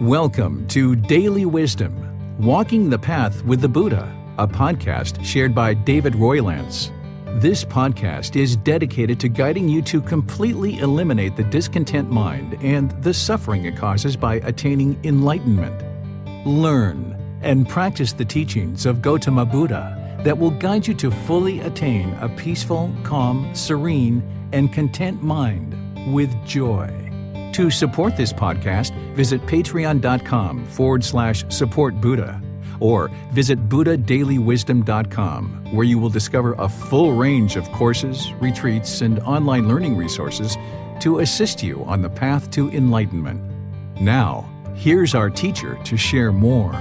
Welcome to Daily Wisdom, Walking the Path with the Buddha, a podcast shared by David Roylance. This podcast is dedicated to guiding you to completely eliminate the discontent mind and the suffering it causes by attaining enlightenment. Learn and practice the teachings of Gautama Buddha that will guide you to fully attain a peaceful, calm, serene, and content mind with joy. To support this podcast, visit patreon.com/supportbuddha or visit buddhadailywisdom.com, where you will discover a full range of courses, retreats, and online learning resources to assist you on the path to enlightenment. Now, here's our teacher to share more.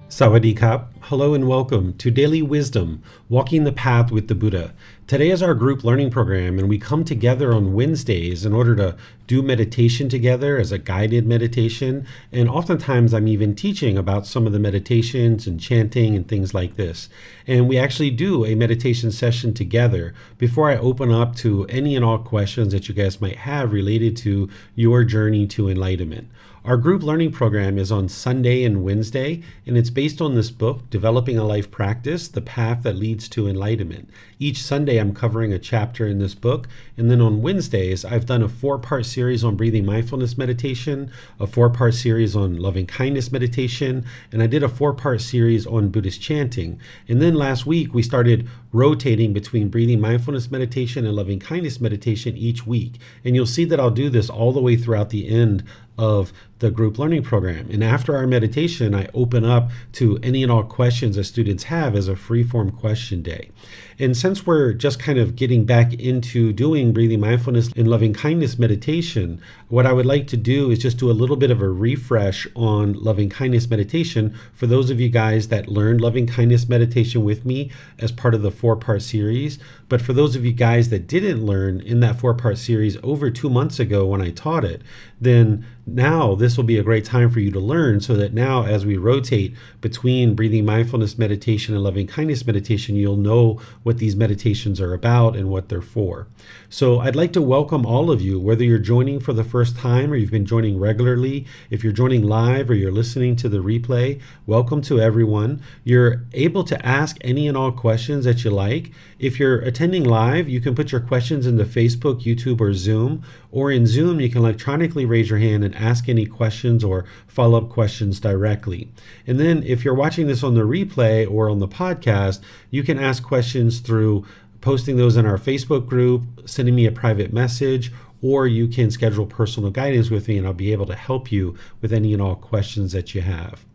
Sawadee Kap. Hello and welcome to Daily Wisdom, Walking the Path with the Buddha. Today is our group learning program, and we come together on Wednesdays in order to do meditation together as a guided meditation. And oftentimes I'm even teaching about some of the meditations and chanting and things like this. And we actually do a meditation session together before I open up to any and all questions that you guys might have related to your journey to enlightenment. Our group learning program is on Sunday and Wednesday, and it's based on this book, Developing a Life Practice, The Path That Leads to Enlightenment. Each Sunday I'm covering a chapter in this book, and then on Wednesdays I've done a 4-part series on breathing mindfulness meditation, a 4-part series on loving kindness meditation, and I did a 4-part series on Buddhist chanting. And then last week we started rotating between breathing mindfulness meditation and loving kindness meditation each week. And you'll see that I'll do this all the way throughout the end of the group learning program. And after our meditation, I open up to any and all questions that students have as a free-form question day. And since we're just kind of getting back into doing breathing mindfulness and loving kindness meditation, what I would like to do is just do a little bit of a refresh on loving kindness meditation for those of you guys that learned loving kindness meditation with me as part of the 4-part series. But for those of you guys that didn't learn in that 4-part series over 2 months ago when I taught it, then now this will be a great time for you to learn, so that now as we rotate between breathing mindfulness meditation and loving kindness meditation, you'll know what these meditations are about and what they're for. So I'd like to welcome all of you, whether you're joining for the first time or you've been joining regularly. If you're joining live or you're listening to the replay, welcome to everyone. You're able to ask any and all questions that you like. If you're attending live, you can put your questions into Facebook, YouTube, or Zoom. Or in Zoom, you can electronically raise your hand and ask any questions or follow-up questions directly. And then if you're watching this on the replay or on the podcast, you can ask questions through posting those in our Facebook group, sending me a private message, or you can schedule personal guidance with me and I'll be able to help you with any and all questions that you have.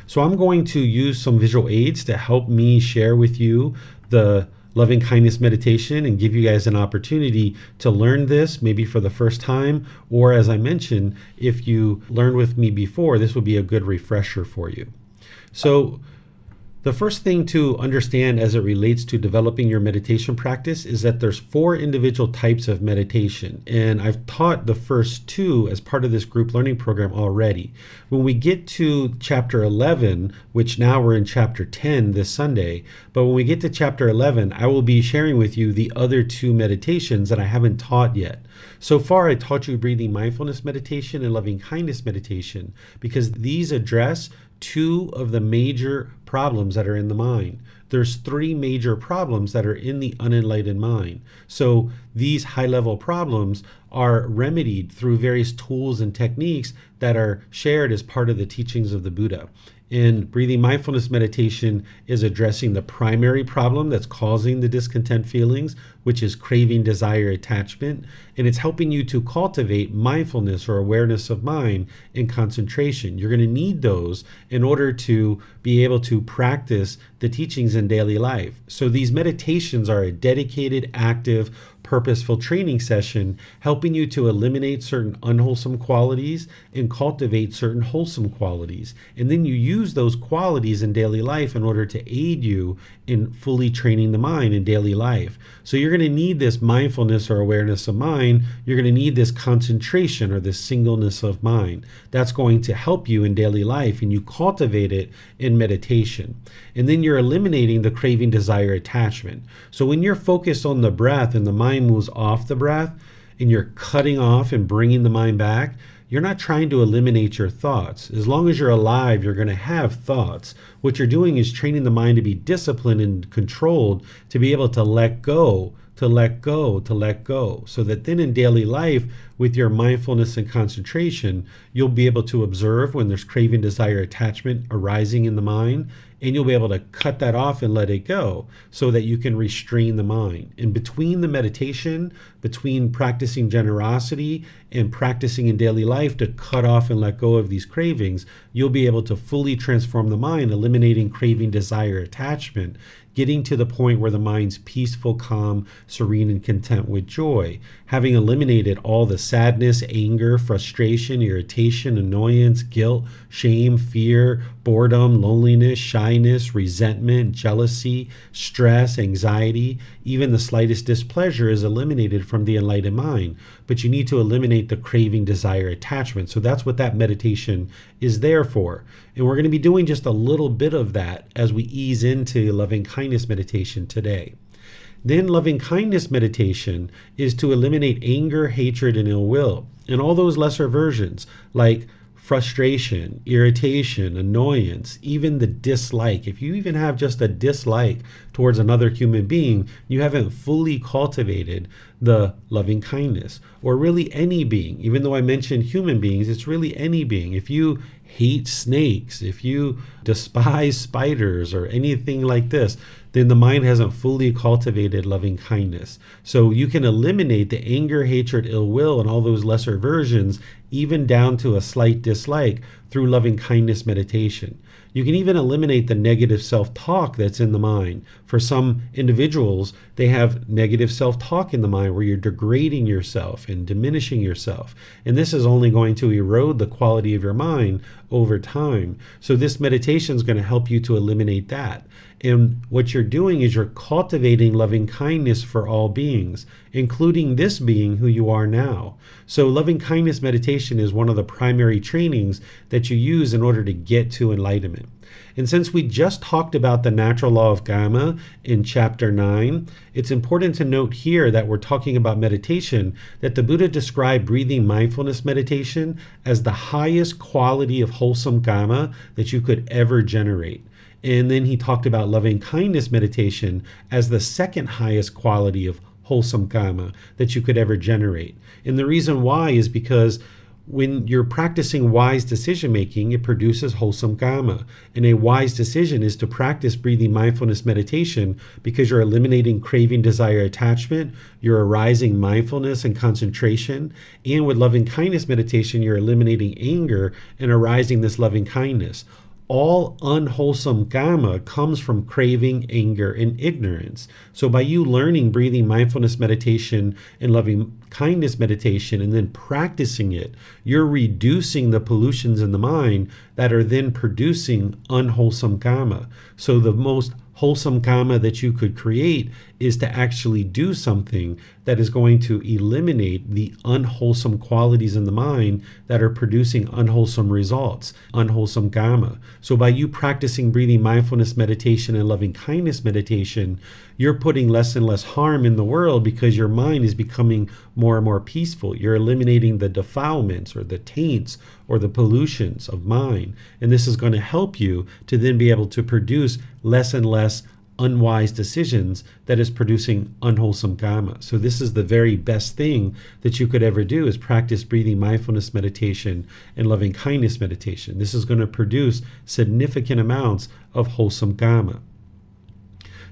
So I'm going to use some visual aids to help me share with you the loving kindness meditation and give you guys an opportunity to learn this maybe for the first time, or as I mentioned, if you learned with me before, this would be a good refresher for you. So the first thing to understand as it relates to developing your meditation practice is that there's 4 individual types of meditation. And I've taught the first 2 as part of this group learning program already. When we get to chapter 11, which now we're in chapter 10 this Sunday, but when we get to chapter 11, I will be sharing with you the other 2 meditations that I haven't taught yet. So far, I taught you breathing mindfulness meditation and loving kindness meditation because these address 2 of the major problems that are in the mind. There's 3 major problems that are in the unenlightened mind. So these high-level problems are remedied through various tools and techniques that are shared as part of the teachings of the Buddha. And breathing mindfulness meditation is addressing the primary problem that's causing the discontent feelings, which is craving, desire, attachment. And it's helping you to cultivate mindfulness or awareness of mind and concentration. You're going to need those in order to be able to practice the teachings in daily life. So these meditations are a dedicated, active, purposeful training session helping you to eliminate certain unwholesome qualities and cultivate certain wholesome qualities. And then you use those qualities in daily life in order to aid you in fully training the mind in daily life. So you're going to need this mindfulness or awareness of mind. You're going to need this concentration or this singleness of mind. That's going to help you in daily life, and you cultivate it in meditation. And then you're eliminating the craving, desire, attachment. So when you're focused on the breath and the mind mind moves off the breath and you're cutting off and bringing the mind back, you're not trying to eliminate your thoughts. As long as you're alive, you're going to have thoughts. What you're doing is training the mind to be disciplined and controlled, to be able to let go, to let go, to let go. So that then in daily life, with your mindfulness and concentration, you'll be able to observe when there's craving, desire, attachment arising in the mind, and you'll be able to cut that off and let it go so that you can restrain the mind. And between the meditation, between practicing generosity and practicing in daily life to cut off and let go of these cravings, you'll be able to fully transform the mind, eliminating craving, desire, attachment, getting to the point where the mind's peaceful, calm, serene, and content with joy, having eliminated all the sadness, anger, frustration, irritation, annoyance, guilt, shame, fear, boredom, loneliness, shyness, resentment, jealousy, stress, anxiety. Even the slightest displeasure is eliminated from the enlightened mind. But you need to eliminate the craving, desire, attachment. So that's what that meditation is there for. And we're going to be doing just a little bit of that as we ease into loving kindness meditation today. Then loving kindness meditation is to eliminate anger, hatred, and ill will, and all those lesser versions like frustration, irritation, annoyance, even the dislike. If you even have just a dislike towards another human being, you haven't fully cultivated the loving kindness, or really any being. Even though I mentioned human beings, it's really any being. If you hate snakes, if you despise spiders or anything like this, then the mind hasn't fully cultivated loving kindness. So you can eliminate the anger, hatred, ill will, and all those lesser versions, even down to a slight dislike, through loving kindness meditation. You can even eliminate the negative self-talk that's in the mind. For some individuals, they have negative self-talk in the mind where you're degrading yourself and diminishing yourself. And this is only going to erode the quality of your mind over time. So this meditation is going to help you to eliminate that. And what you're doing is you're cultivating loving kindness for all beings, including this being who you are now. So loving kindness meditation is one of the primary trainings that you use in order to get to enlightenment. And since we just talked about the natural law of Gamma in chapter 9, it's important to note here that we're talking about meditation, that the Buddha described breathing mindfulness meditation as the highest quality of wholesome Gamma that you could ever generate. And then he talked about loving kindness meditation as the second highest quality of wholesome Gamma that you could ever generate. And the reason why is because when you're practicing wise decision making, it produces wholesome Gamma. And a wise decision is to practice breathing mindfulness meditation because you're eliminating craving, desire, attachment, you're arising mindfulness and concentration. And with loving kindness meditation, you're eliminating anger and arising this loving kindness. All unwholesome Gamma comes from craving, anger, and ignorance. So by you learning breathing mindfulness meditation and loving kindness meditation and then practicing it, you're reducing the pollutions in the mind that are then producing unwholesome Gamma. So the most wholesome Gamma that you could create is to actually do something that is going to eliminate the unwholesome qualities in the mind that are producing unwholesome results, unwholesome Gamma. So by you practicing breathing mindfulness meditation and loving kindness meditation, you're putting less and less harm in the world because your mind is becoming more and more peaceful. You're eliminating the defilements or the taints or the pollutions of mind. And this is going to help you to then be able to produce less and less unwise decisions that is producing unwholesome Gamma. So this is the very best thing that you could ever do, is practice breathing mindfulness meditation and loving kindness meditation. This is going to produce significant amounts of wholesome Gamma.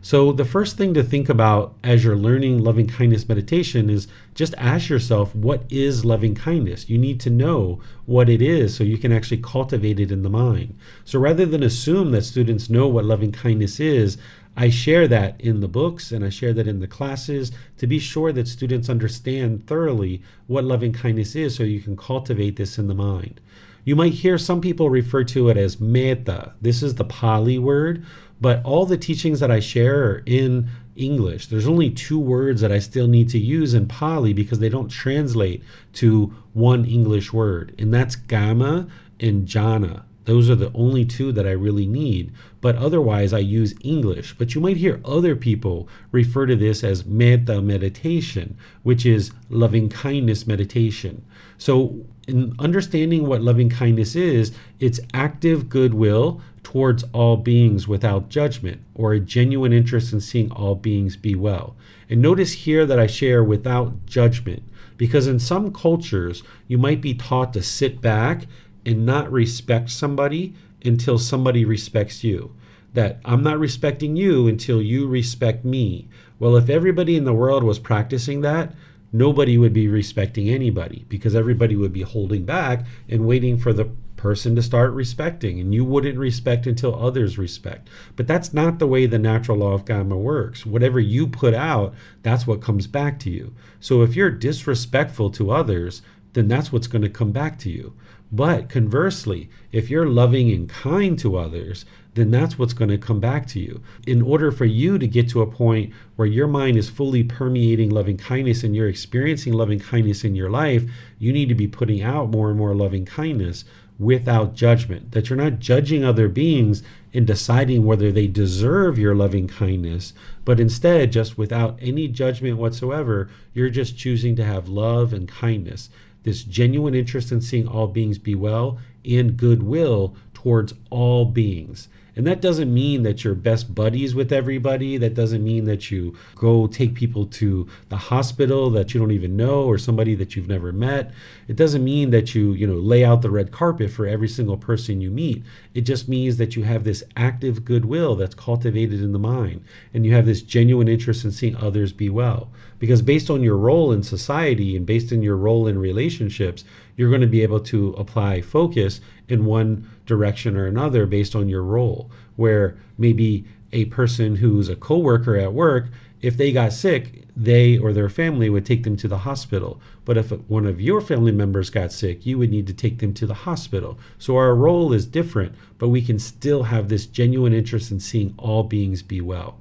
So the first thing to think about as you're learning loving kindness meditation is just ask yourself, what is loving kindness? You need to know what it is so you can actually cultivate it in the mind. So rather than assume that students know what loving kindness is, I share that in the books and I share that in the classes to be sure that students understand thoroughly what loving kindness is so you can cultivate this in the mind. You might hear some people refer to it as metta. This is the Pali word, but all the teachings that I share are in English. There's only 2 words that I still need to use in Pali because they don't translate to one English word, and that's Gamma and Jhana. Those are the only two that I really need. But otherwise, I use English. But you might hear other people refer to this as metta meditation, which is loving kindness meditation. So in understanding what loving kindness is, it's active goodwill towards all beings without judgment, or a genuine interest in seeing all beings be well. And notice here that I share without judgment, because in some cultures, you might be taught to sit back and not respect somebody until somebody respects you. That I'm not respecting you until you respect me. Well, if everybody in the world was practicing that, nobody would be respecting anybody, because everybody would be holding back and waiting for the person to start respecting, and you wouldn't respect until others respect. But that's not the way the natural law of karma works. Whatever you put out, that's what comes back to you. So if you're disrespectful to others, then that's what's going to come back to you. But conversely, if you're loving and kind to others, then that's what's going to come back to you. In order for you to get to a point where your mind is fully permeating loving kindness and you're experiencing loving kindness in your life, you need to be putting out more and more loving kindness without judgment. That you're not judging other beings and deciding whether they deserve your loving kindness, but instead, just without any judgment whatsoever, you're just choosing to have love and kindness, this genuine interest in seeing all beings be well and goodwill towards all beings. And that doesn't mean that you're best buddies with everybody. That doesn't mean that you go take people to the hospital that you don't even know, or somebody that you've never met. It doesn't mean that you lay out the red carpet for every single person you meet. It just means that you have this active goodwill that's cultivated in the mind, and you have this genuine interest in seeing others be well. Because based on your role in society and based on your role in relationships, you're going to be able to apply focus in one direction or another based on your role. Where maybe a person who's a coworker at work, if they got sick, they or their family would take them to the hospital. But if one of your family members got sick, you would need to take them to the hospital. So our role is different, but we can still have this genuine interest in seeing all beings be well.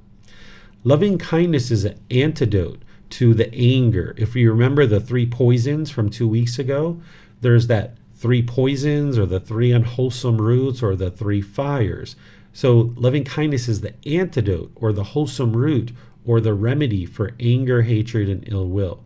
Loving kindness is an antidote to the anger. If you remember the 3 poisons from 2 weeks ago, there's that 3 poisons, or the 3 unwholesome roots, or the 3 fires. So loving kindness is the antidote, or the wholesome root, or the remedy for anger, hatred, and ill will.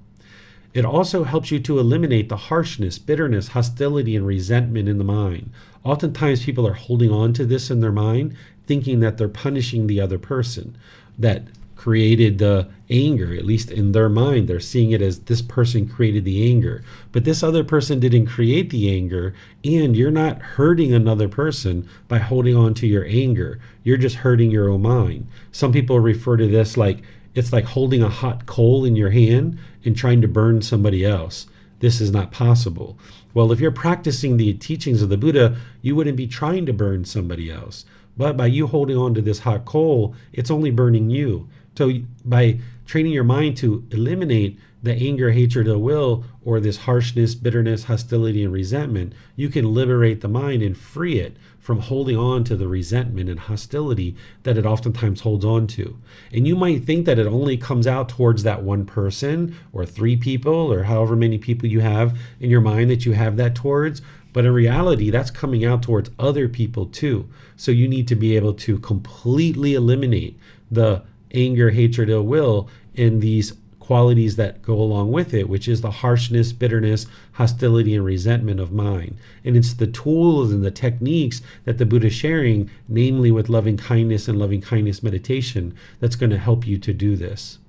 It also helps you to eliminate the harshness, bitterness, hostility, and resentment in the mind. Oftentimes people are holding on to this in their mind, thinking that they're punishing the other person that created the anger. At least in their mind, they're seeing it as this person created the anger. But this other person didn't create the anger, and you're not hurting another person by holding on to your anger. You're just hurting your own mind. Some people refer to this like it's like holding a hot coal in your hand and trying to burn somebody else. This is not possible. Well, if you're practicing the teachings of the Buddha, you wouldn't be trying to burn somebody else. But by you holding on to this hot coal, it's only burning you. So by training your mind to eliminate the anger, hatred, ill will, or this harshness, bitterness, hostility, and resentment, you can liberate the mind and free it from holding on to the resentment and hostility that it oftentimes holds on to. And you might think that it only comes out towards that one person or 3 people or however many people you have in your mind that you have that towards. But in reality, that's coming out towards other people too. So you need to be able to completely eliminate the anger, hatred, ill will, and these qualities that go along with it, which is the harshness, bitterness, hostility, and resentment of mind. And it's the tools and the techniques that the Buddha is sharing, namely with loving kindness and loving kindness meditation, that's going to help you to do this.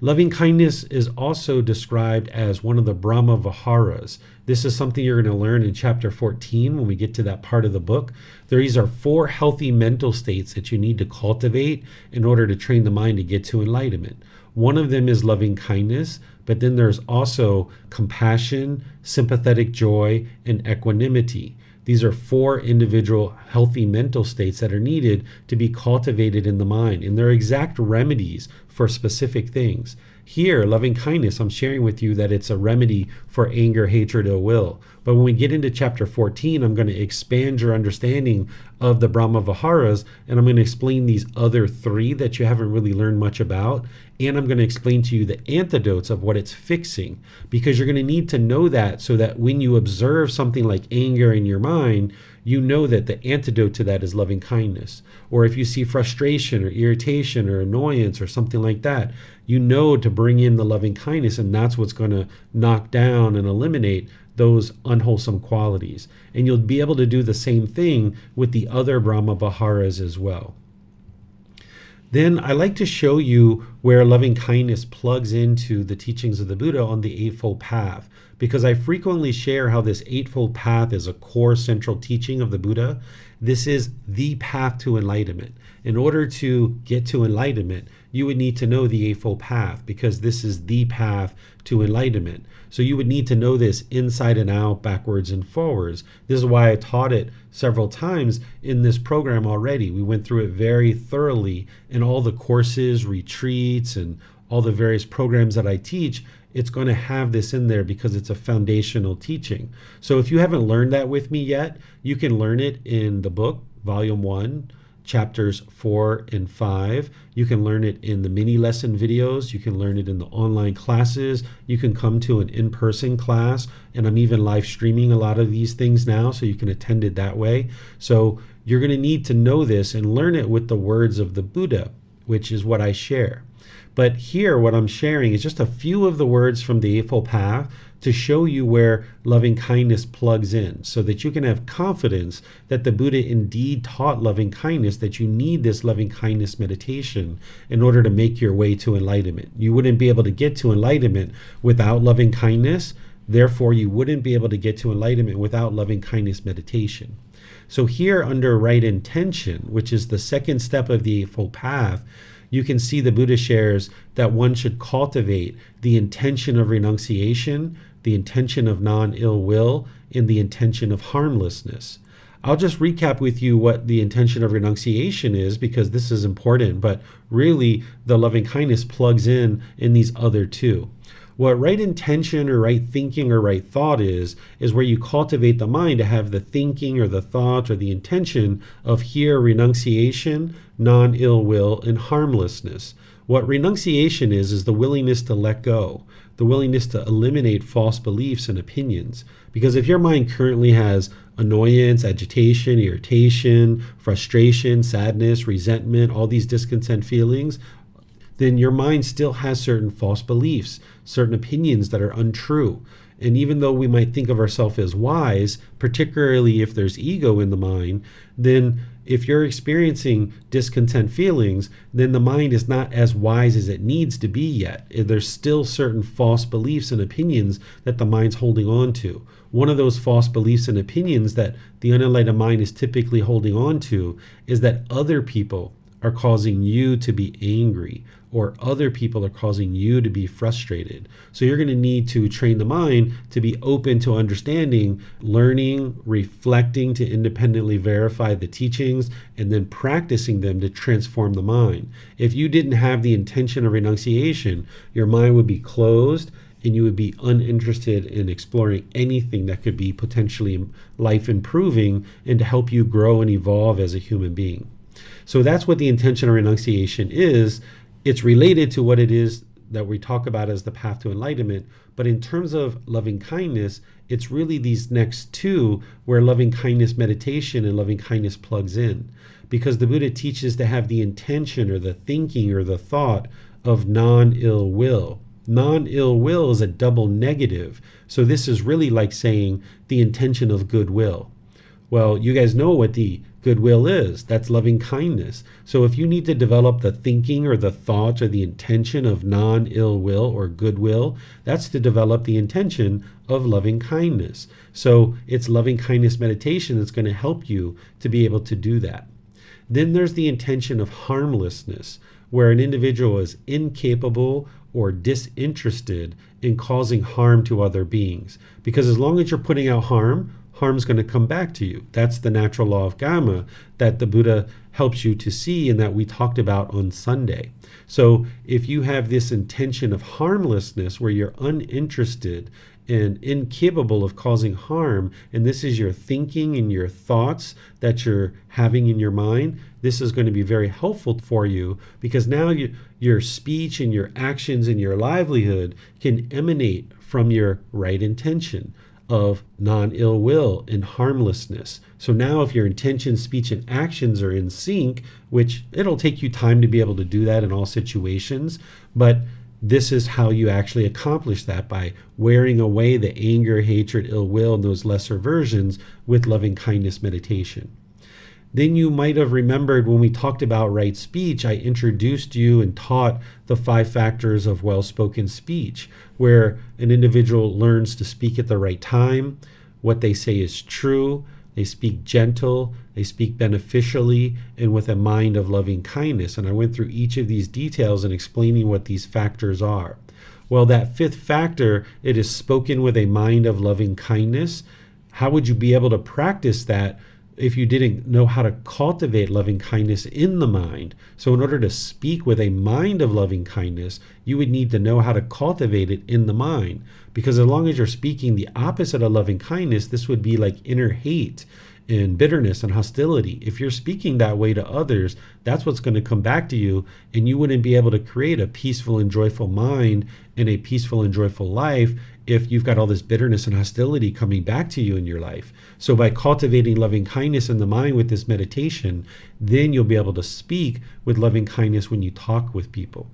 Loving kindness is also described as one of the Brahma Viharas. This is something you're going to learn in chapter 14 when we get to that part of the book. These are 4 healthy mental states that you need to cultivate in order to train the mind to get to enlightenment. One of them is loving kindness, but then there's also compassion, sympathetic joy, and equanimity. These are 4 individual healthy mental states that are needed to be cultivated in the mind, and they're exact remedies for specific things. Here, loving kindness, I'm sharing with you that it's a remedy for anger, hatred, ill will. But when we get into chapter 14, I'm going to expand your understanding of the Brahma Viharas, and I'm going to explain these other 3 that you haven't really learned much about. And I'm going to explain to you the antidotes of what it's fixing, because you're going to need to know that so that when you observe something like anger in your mind, you know that the antidote to that is loving kindness. Or if you see frustration or irritation or annoyance or something like that, you know to bring in the loving kindness, and that's what's going to knock down and eliminate those unwholesome qualities. And you'll be able to do the same thing with the other Brahma Viharas as well. Then I like to show you where loving kindness plugs into the teachings of the Buddha on the Eightfold Path, because I frequently share how this Eightfold Path is a core central teaching of the Buddha. This is the path to enlightenment. In order to get to enlightenment, you would need to know the Eightfold Path, because this is the path to enlightenment. So you would need to know this inside and out, backwards and forwards. This is why I taught it several times in this program already. We went through it very thoroughly in all the courses, retreats, and all the various programs that I teach. It's going to have this in there because it's a foundational teaching. So if you haven't learned that with me yet, you can learn it in the book, Volume 1, Chapters 4 and 5. You can learn it in the mini lesson videos. You can learn it in the online classes. You can come to an in-person class, and I'm even live streaming a lot of these things now, so you can attend it that way. So you're going to need to know this and learn it with the words of the Buddha, which is what I share. But here, what I'm sharing is just a few of the words from the Eightfold Path to show you where loving kindness plugs in, so that you can have confidence that the Buddha indeed taught loving kindness, that you need this loving kindness meditation in order to make your way to enlightenment. You wouldn't be able to get to enlightenment without loving kindness. Therefore, you wouldn't be able to get to enlightenment without loving kindness meditation. So here under right intention, which is the second step of the Eightfold Path, you can see the Buddha shares that one should cultivate the intention of renunciation, the intention of non-ill will, and the intention of harmlessness. I'll just recap with you what the intention of renunciation is, because this is important, but really the loving kindness plugs in these other two. What right intention or right thinking or right thought is where you cultivate the mind to have the thinking or the thought or the intention of here renunciation, non-ill will, and harmlessness. What renunciation is the willingness to let go, the willingness to eliminate false beliefs and opinions. Because if your mind currently has annoyance, agitation, irritation, frustration, sadness, resentment, all these discontent feelings, then your mind still has certain false beliefs, certain opinions that are untrue. And even though we might think of ourselves as wise, particularly if there's ego in the mind, then if you're experiencing discontent feelings, then the mind is not as wise as it needs to be yet. There's still certain false beliefs and opinions that the mind's holding on to. One of those false beliefs and opinions that the unenlightened mind is typically holding on to is that other people are causing you to be angry, or other people are causing you to be frustrated. So you're going to need to train the mind to be open to understanding, learning, reflecting to independently verify the teachings, and then practicing them to transform the mind. If you didn't have the intention of renunciation, your mind would be closed and you would be uninterested in exploring anything that could be potentially life improving and to help you grow and evolve as a human being. So that's what the intention of renunciation is. It's related to what it is that we talk about as the path to enlightenment. But in terms of loving kindness, it's really these next two where loving kindness meditation and loving kindness plugs in. Because the Buddha teaches to have the intention or the thinking or the thought of non-ill will. Non-ill will is a double negative. So this is really like saying the intention of goodwill. Well, you guys know what the goodwill is. That's loving kindness. So if you need to develop the thinking or the thought or the intention of non-ill will or goodwill, that's to develop the intention of loving kindness. So it's loving kindness meditation that's going to help you to be able to do that. Then there's the intention of harmlessness, where an individual is incapable or disinterested in causing harm to other beings. Because as long as you're putting out harm harm's going to come back to you. That's the natural law of karma that the Buddha helps you to see and that we talked about on Sunday. So if you have this intention of harmlessness where you're uninterested and incapable of causing harm, and this is your thinking and your thoughts that you're having in your mind, this is going to be very helpful for you, because now your speech and your actions and your livelihood can emanate from your right intention of non-ill will and harmlessness. So now if your intention, speech, and actions are in sync, which it'll take you time to be able to do that in all situations, but this is how you actually accomplish that, by wearing away the anger, hatred, ill will, and those lesser versions with loving kindness meditation. Then you might have remembered when we talked about right speech, I introduced you and taught the 5 factors of well-spoken speech, where an individual learns to speak at the right time, what they say is true, they speak gentle, they speak beneficially, and with a mind of loving kindness. And I went through each of these details and explaining what these factors are. Well, that 5th factor, it is spoken with a mind of loving kindness. How would you be able to practice that if you didn't know how to cultivate loving kindness in the mind? So in order to speak with a mind of loving kindness, you would need to know how to cultivate it in the mind. Because as long as you're speaking the opposite of loving kindness, this would be like inner hate and bitterness and hostility. If you're speaking that way to others, that's what's going to come back to you, and you wouldn't be able to create a peaceful and joyful mind and a peaceful and joyful life if you've got all this bitterness and hostility coming back to you in your life. So by cultivating loving kindness in the mind with this meditation, then you'll be able to speak with loving kindness when you talk with people.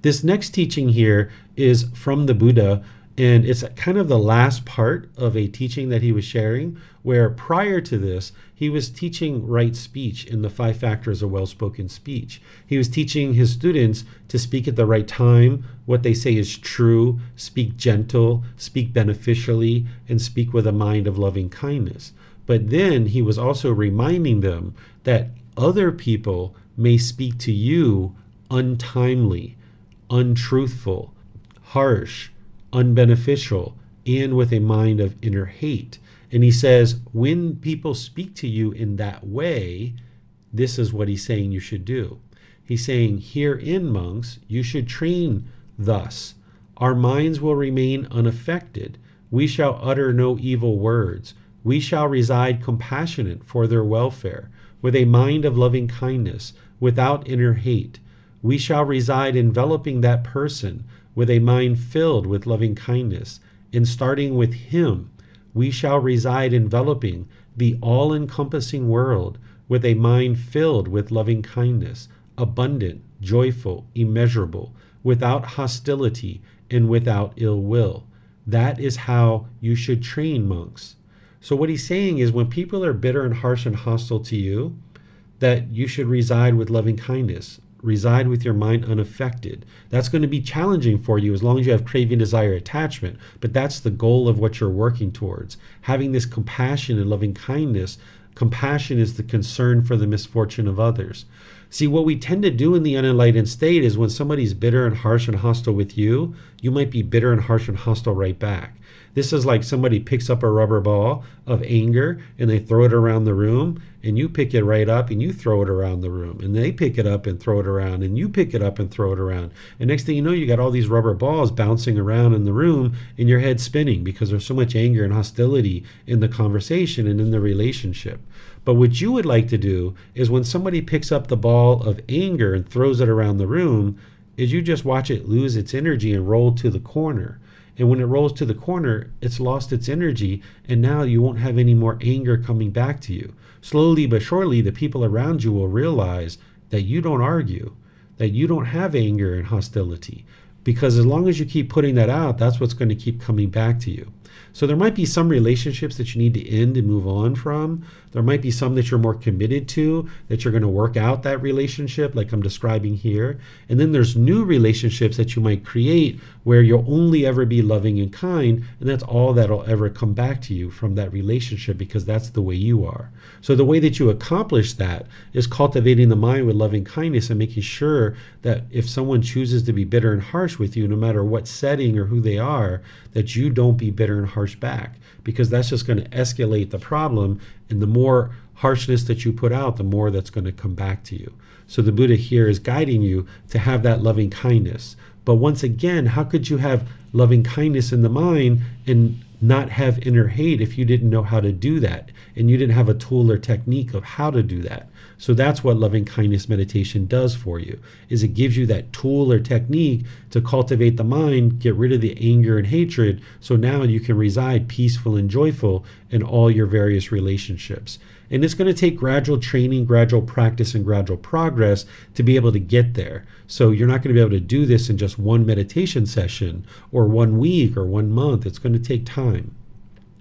This next teaching here is from the Buddha, and it's kind of the last part of a teaching that he was sharing, where prior to this, he was teaching right speech in the 5 factors of well-spoken speech. He was teaching his students to speak at the right time, what they say is true, speak gentle, speak beneficially, and speak with a mind of loving kindness. But then he was also reminding them that other people may speak to you untimely, untruthful, harsh, unbeneficial, and with a mind of inner hate. And he says, when people speak to you in that way, this is what he's saying you should do. He's saying, herein, monks, you should train thus. Our minds will remain unaffected. We shall utter no evil words. We shall reside compassionate for their welfare, with a mind of loving kindness, without inner hate. We shall reside enveloping that person with a mind filled with loving kindness, and starting with him, we shall reside enveloping the all-encompassing world with a mind filled with loving kindness, abundant, joyful, immeasurable, without hostility and without ill will. That is how you should train, monks. So what he's saying is, when people are bitter and harsh and hostile to you, that you should reside with loving kindness. Reside with your mind unaffected. That's going to be challenging for you as long as you have craving, desire, attachment. But that's the goal of what you're working towards. Having this compassion and loving kindness. Compassion is the concern for the misfortune of others. See, what we tend to do in the unenlightened state is when somebody's bitter and harsh and hostile with you, you might be bitter and harsh and hostile right back. This is like somebody picks up a rubber ball of anger and they throw it around the room, and you pick it right up and you throw it around the room, and they pick it up and throw it around, and you pick it up and throw it around. And next thing you know, you got all these rubber balls bouncing around in the room and your head spinning because there's so much anger and hostility in the conversation and in the relationship. But what you would like to do is, when somebody picks up the ball of anger and throws it around the room, is you just watch it lose its energy and roll to the corner. And when it rolls to the corner, it's lost its energy, and now you won't have any more anger coming back to you. Slowly but surely, the people around you will realize that you don't argue, that you don't have anger and hostility. Because as long as you keep putting that out, that's what's going to keep coming back to you. So there might be some relationships that you need to end and move on from. There might be some that you're more committed to, that you're going to work out that relationship like I'm describing here. And then there's new relationships that you might create where you'll only ever be loving and kind, and that's all that'll ever come back to you from that relationship, because that's the way you are. So the way that you accomplish that is cultivating the mind with loving kindness and making sure that if someone chooses to be bitter and harsh with you, no matter what setting or who they are, that you don't be bitter and turn harsh back, because that's just going to escalate the problem. And the more harshness that you put out, the more that's going to come back to you. So the Buddha here is guiding you to have that loving kindness. But once again, how could you have loving kindness in the mind and not have inner hate if you didn't know how to do that and you didn't have a tool or technique of how to do that? So that's what loving kindness meditation does for you, is it gives you that tool or technique to cultivate the mind, get rid of the anger and hatred, so now you can reside peaceful and joyful in all your various relationships. And it's going to take gradual training, gradual practice, and gradual progress to be able to get there. So you're not going to be able to do this in just one meditation session or 1 week or 1 month. It's going to take time.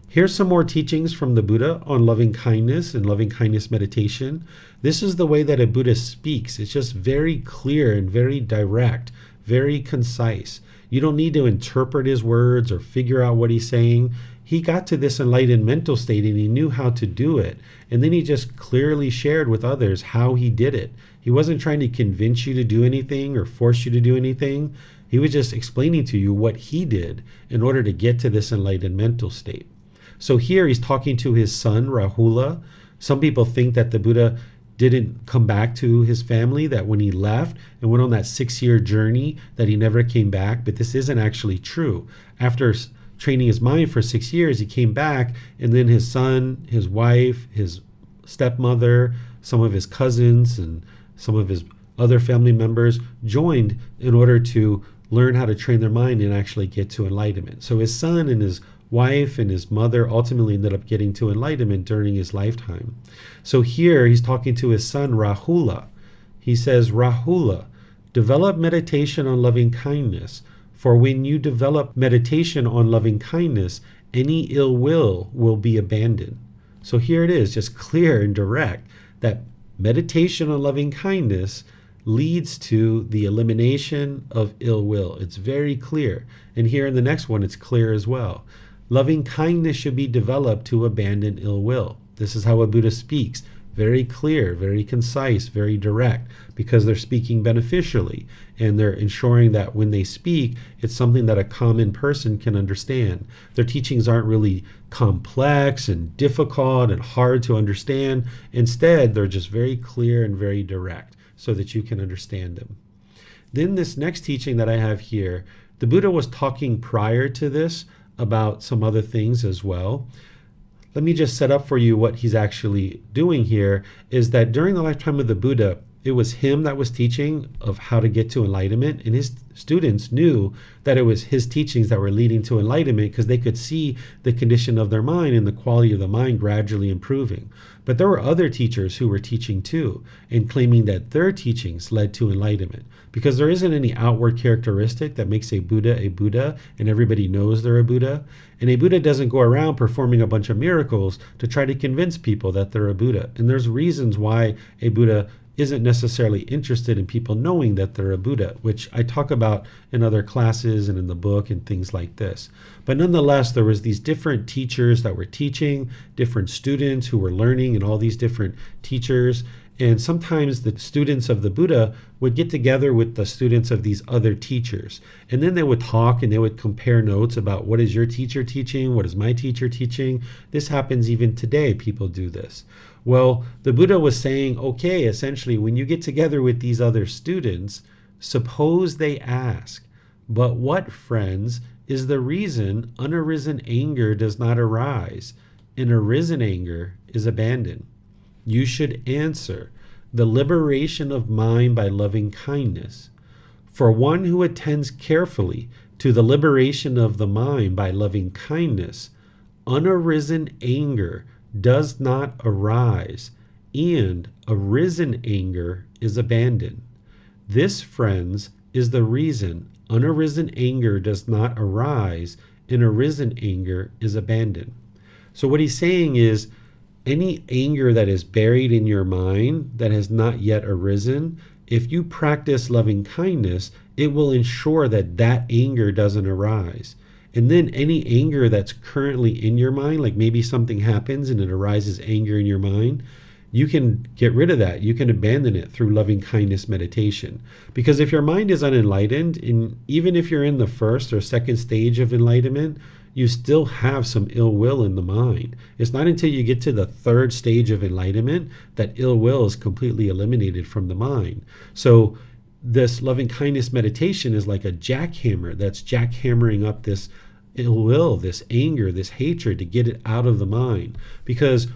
Here's some more teachings from the Buddha on loving kindness and loving kindness meditation. This is the way that a Buddha speaks. It's just very clear and very direct, very concise. You don't need to interpret his words or figure out what he's saying. He got to this enlightened mental state and he knew how to do it. And then he just clearly shared with others how he did it. He wasn't trying to convince you to do anything or force you to do anything. He was just explaining to you what he did in order to get to this enlightened mental state. So here he's talking to his son, Rahula. Some people think that the Buddha didn't come back to his family, that when he left and went on that 6-year journey that he never came back, but this isn't actually true. After training his mind for 6 years, he came back, and then his son, his wife, his stepmother, some of his cousins, and some of his other family members joined in order to learn how to train their mind and actually get to enlightenment. So his son and his wife and his mother ultimately ended up getting to enlightenment during his lifetime. So here he's talking to his son Rahula. He says, Rahula, develop meditation on loving kindness, for when you develop meditation on loving kindness, any ill will be abandoned. So here it is, just clear and direct, that meditation on loving kindness leads to the elimination of ill will. It's very clear. And here in the next one, it's clear as well. Loving kindness should be developed to abandon ill will. This is how a Buddha speaks. Very clear, very concise, very direct, because they're speaking beneficially and they're ensuring that when they speak, it's something that a common person can understand. Their teachings aren't really complex and difficult and hard to understand. Instead, they're just very clear and very direct so that you can understand them. Then this next teaching that I have here, the Buddha was talking prior to this about some other things as well. Let me just set up for you what he's actually doing here, is that during the lifetime of the Buddha, it was him that was teaching of how to get to enlightenment, and his students knew that it was his teachings that were leading to enlightenment because they could see the condition of their mind and the quality of the mind gradually improving. But there were other teachers who were teaching too and claiming that their teachings led to enlightenment, because there isn't any outward characteristic that makes a Buddha and everybody knows they're a Buddha. And a Buddha doesn't go around performing a bunch of miracles to try to convince people that they're a Buddha. And there's reasons why a Buddha isn't necessarily interested in people knowing that they're a Buddha, which I talk about in other classes and in the book and things like this. But nonetheless, there was these different teachers that were teaching, different students who were learning, and all these different teachers. And sometimes the students of the Buddha would get together with the students of these other teachers. And then they would talk and they would compare notes about what is your teacher teaching, what is my teacher teaching. This happens even today. People do this. Well, the Buddha was saying, okay, essentially, when you get together with these other students, suppose they ask, but what, friends, is the reason unarisen anger does not arise, and arisen anger is abandoned? You should answer, the liberation of mind by loving kindness. For one who attends carefully to the liberation of the mind by loving kindness, unarisen anger does not arise, and arisen anger is abandoned. This, friends, is the reason unarisen anger does not arise, and arisen anger is abandoned. So what he's saying is, any anger that is buried in your mind that has not yet arisen, if you practice loving kindness, it will ensure that that anger doesn't arise. And then any anger that's currently in your mind, like maybe something happens and it arises anger in your mind, you can get rid of that. You can abandon it through loving kindness meditation. Because if your mind is unenlightened, and even if you're in the first or second stage of enlightenment, you still have some ill will in the mind. It's not until you get to the third stage of enlightenment that ill will is completely eliminated from the mind. So this loving kindness meditation is like a jackhammer that's jackhammering up this ill will, this anger, this hatred to get it out of the mind. Because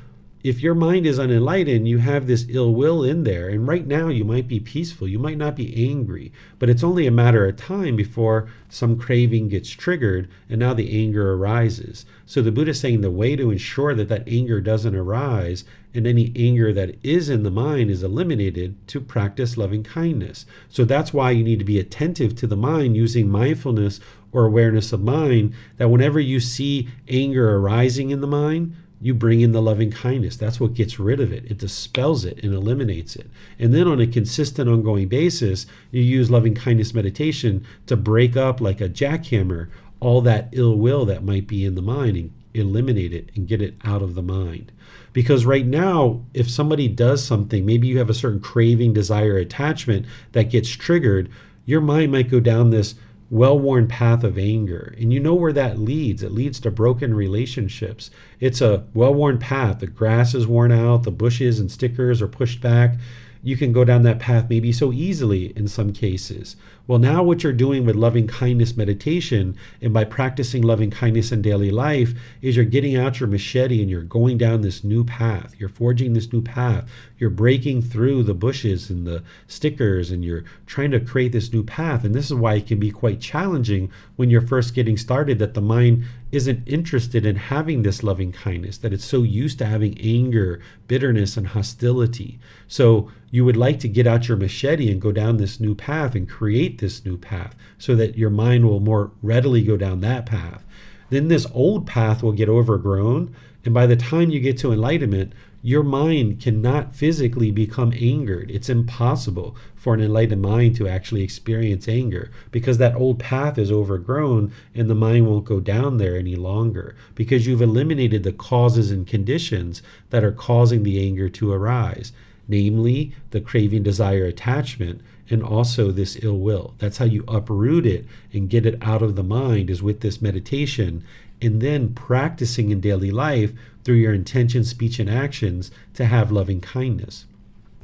if your mind is unenlightened, you have this ill will in there. And right now you might be peaceful, you might not be angry, but it's only a matter of time before some craving gets triggered and now the anger arises. So the Buddha is saying the way to ensure that that anger doesn't arise and any anger that is in the mind is eliminated, to practice loving kindness. So that's why you need to be attentive to the mind using mindfulness or awareness of mind, that whenever you see anger arising in the mind, you bring in the loving kindness. That's what gets rid of it. It dispels it and eliminates it. And then on a consistent, ongoing basis, you use loving kindness meditation to break up, like a jackhammer, all that ill will that might be in the mind and eliminate it and get it out of the mind. Because right now, if somebody does something, maybe you have a certain craving, desire, attachment that gets triggered, your mind might go down this well-worn path of anger. And you know where that leads. It leads to broken relationships. It's a well-worn path. The grass is worn out, the bushes and stickers are pushed back. You can go down that path maybe so easily in some cases. Well, now what you're doing with loving kindness meditation and by practicing loving kindness in daily life is you're getting out your machete and you're going down this new path. You're forging this new path. You're breaking through the bushes and the stickers and you're trying to create this new path. And this is why it can be quite challenging when you're first getting started, that the mind isn't interested in having this loving kindness, that it's so used to having anger, bitterness, and hostility. So you would like to get out your machete and go down this new path and create this new path so that your mind will more readily go down that path. Then this old path will get overgrown, and by the time you get to enlightenment, your mind cannot physically become angered. It's impossible for an enlightened mind to actually experience anger because that old path is overgrown and the mind won't go down there any longer because you've eliminated the causes and conditions that are causing the anger to arise, namely the craving, desire, attachment, and also this ill will. That's how you uproot it and get it out of the mind, is with this meditation, and then practicing in daily life through your intention, speech, and actions to have loving kindness.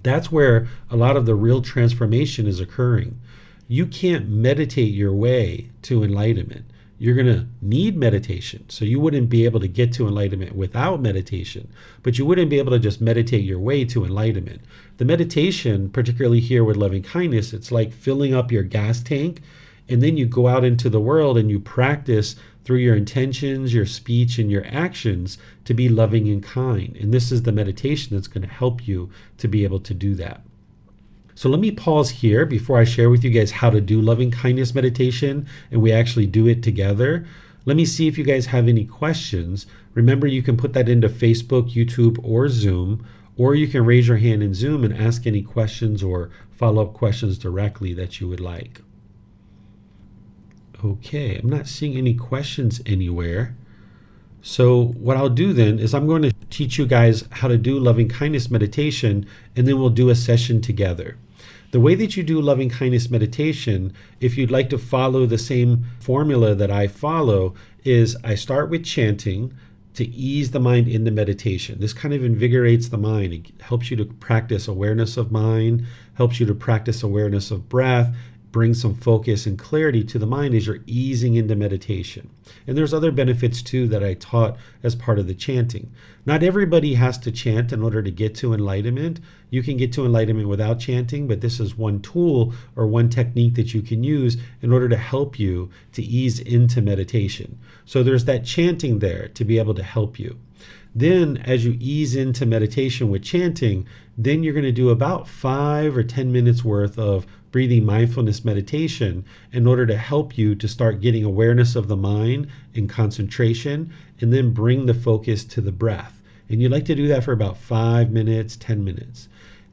That's where a lot of the real transformation is occurring. You can't meditate your way to enlightenment. You're going to need meditation. So you wouldn't be able to get to enlightenment without meditation, but you wouldn't be able to just meditate your way to enlightenment. The meditation, particularly here with loving kindness, it's like filling up your gas tank, and then you go out into the world and you practice through your intentions, your speech, and your actions to be loving and kind. And this is the meditation that's going to help you to be able to do that. So let me pause here before I share with you guys how to do loving kindness meditation and we actually do it together. Let me see if you guys have any questions. Remember, you can put that into Facebook, YouTube, or Zoom, or you can raise your hand in Zoom and ask any questions or follow-up questions directly that you would like. Okay, I'm not seeing any questions anywhere. So what I'll do then is I'm going to teach you guys how to do loving kindness meditation, and then we'll do a session together. The way that you do loving kindness meditation, if you'd like to follow the same formula that I follow, is I start with chanting to ease the mind into meditation. This kind of invigorates the mind. It helps you to practice awareness of mind, helps you to practice awareness of breath, bring some focus and clarity to the mind as you're easing into meditation. And there's other benefits too that I taught as part of the chanting. Not everybody has to chant in order to get to enlightenment. You can get to enlightenment without chanting, but this is one tool or one technique that you can use in order to help you to ease into meditation. So there's that chanting there to be able to help you. Then as you ease into meditation with chanting, then you're going to do about 5 or 10 minutes worth of breathing mindfulness meditation in order to help you to start getting awareness of the mind and concentration, and then bring the focus to the breath. And you like to do that for about 5 minutes, 10 minutes.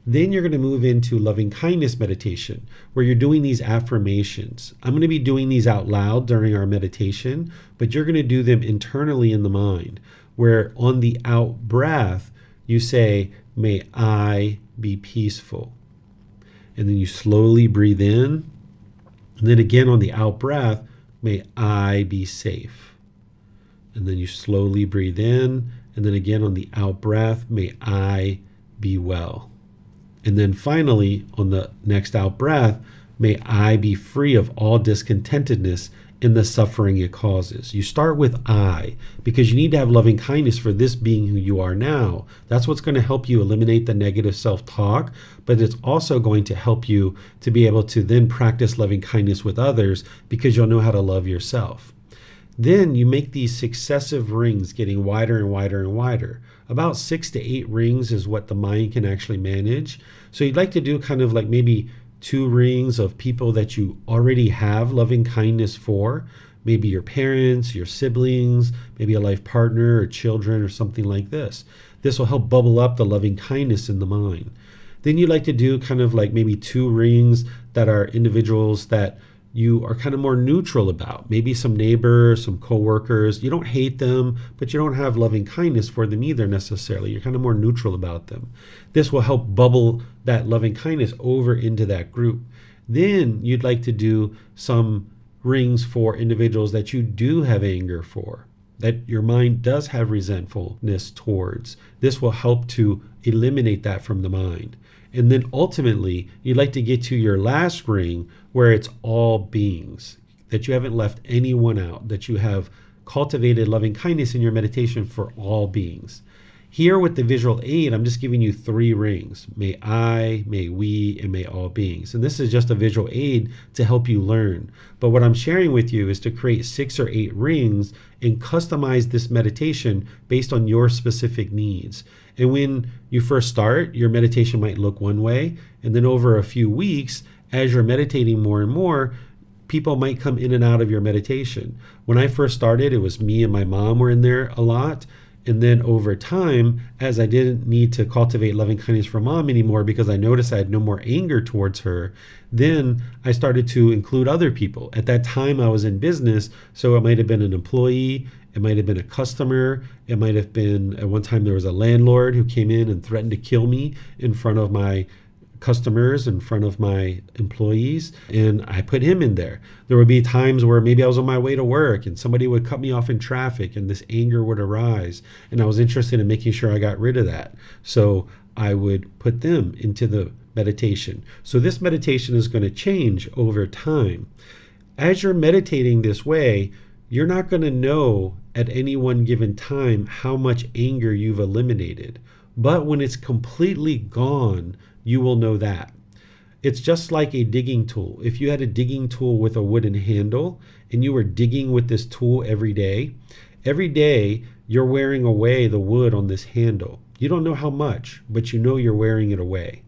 Then you're going to move into loving kindness meditation, where you're doing these affirmations. I'm going to be doing these out loud during our meditation, but you're going to do them internally in the mind, where on the out breath, you say, "May I be peaceful." And then you slowly breathe in. And then again on the out breath, "May I be safe." And then you slowly breathe in. And then again on the out breath, may I be well. And then finally, on the next out breath, may I be free of all discontentedness in the suffering it causes. You start with I, because you need to have loving kindness for this being who you are now. That's what's going to help you eliminate the negative self-talk, but it's also going to help you to be able to then practice loving kindness with others, because you'll know how to love yourself. Then you make these successive rings getting wider and wider and wider. About 6 to 8 rings is what the mind can actually manage. So you'd like to do kind of like maybe 2 rings of people that you already have loving kindness for, maybe your parents, your siblings, maybe a life partner or children or something like this. This will help bubble up the loving kindness in the mind. Then you'd like to do kind of like maybe 2 rings that are individuals that you are kind of more neutral about. Maybe some neighbors, some coworkers. You don't hate them, but you don't have loving kindness for them either necessarily. You're kind of more neutral about them. This will help bubble that loving kindness over into that group. Then you'd like to do some rings for individuals that you do have anger for, that your mind does have resentfulness towards. This will help to eliminate that from the mind. And then ultimately, you'd like to get to your last ring where it's all beings, that you haven't left anyone out, that you have cultivated loving kindness in your meditation for all beings. Here with the visual aid, I'm just giving you 3 rings. May I, may we, and may all beings. And this is just a visual aid to help you learn. But what I'm sharing with you is to create 6 or 8 rings and customize this meditation based on your specific needs. And when you first start, your meditation might look one way. And then over a few weeks, as you're meditating more and more, people might come in and out of your meditation. When I first started, it was me and my mom were in there a lot. And then over time, as I didn't need to cultivate loving kindness for mom anymore because I noticed I had no more anger towards her, then I started to include other people. At that time, I was in business, so it might have been an employee, it might have been a customer, it might have been, at one time there was a landlord who came in and threatened to kill me in front of my customers, in front of my employees, and I put him in there. There would be times where maybe I was on my way to work and somebody would cut me off in traffic and this anger would arise, and I was interested in making sure I got rid of that. So I would put them into the meditation. So this meditation is going to change over time. As you're meditating this way, you're not going to know at any one given time how much anger you've eliminated. But when it's completely gone, you will know that. It's just like a digging tool. If you had a digging tool with a wooden handle and you were digging with this tool every day you're wearing away the wood on this handle. You don't know how much, but you know you're wearing it away.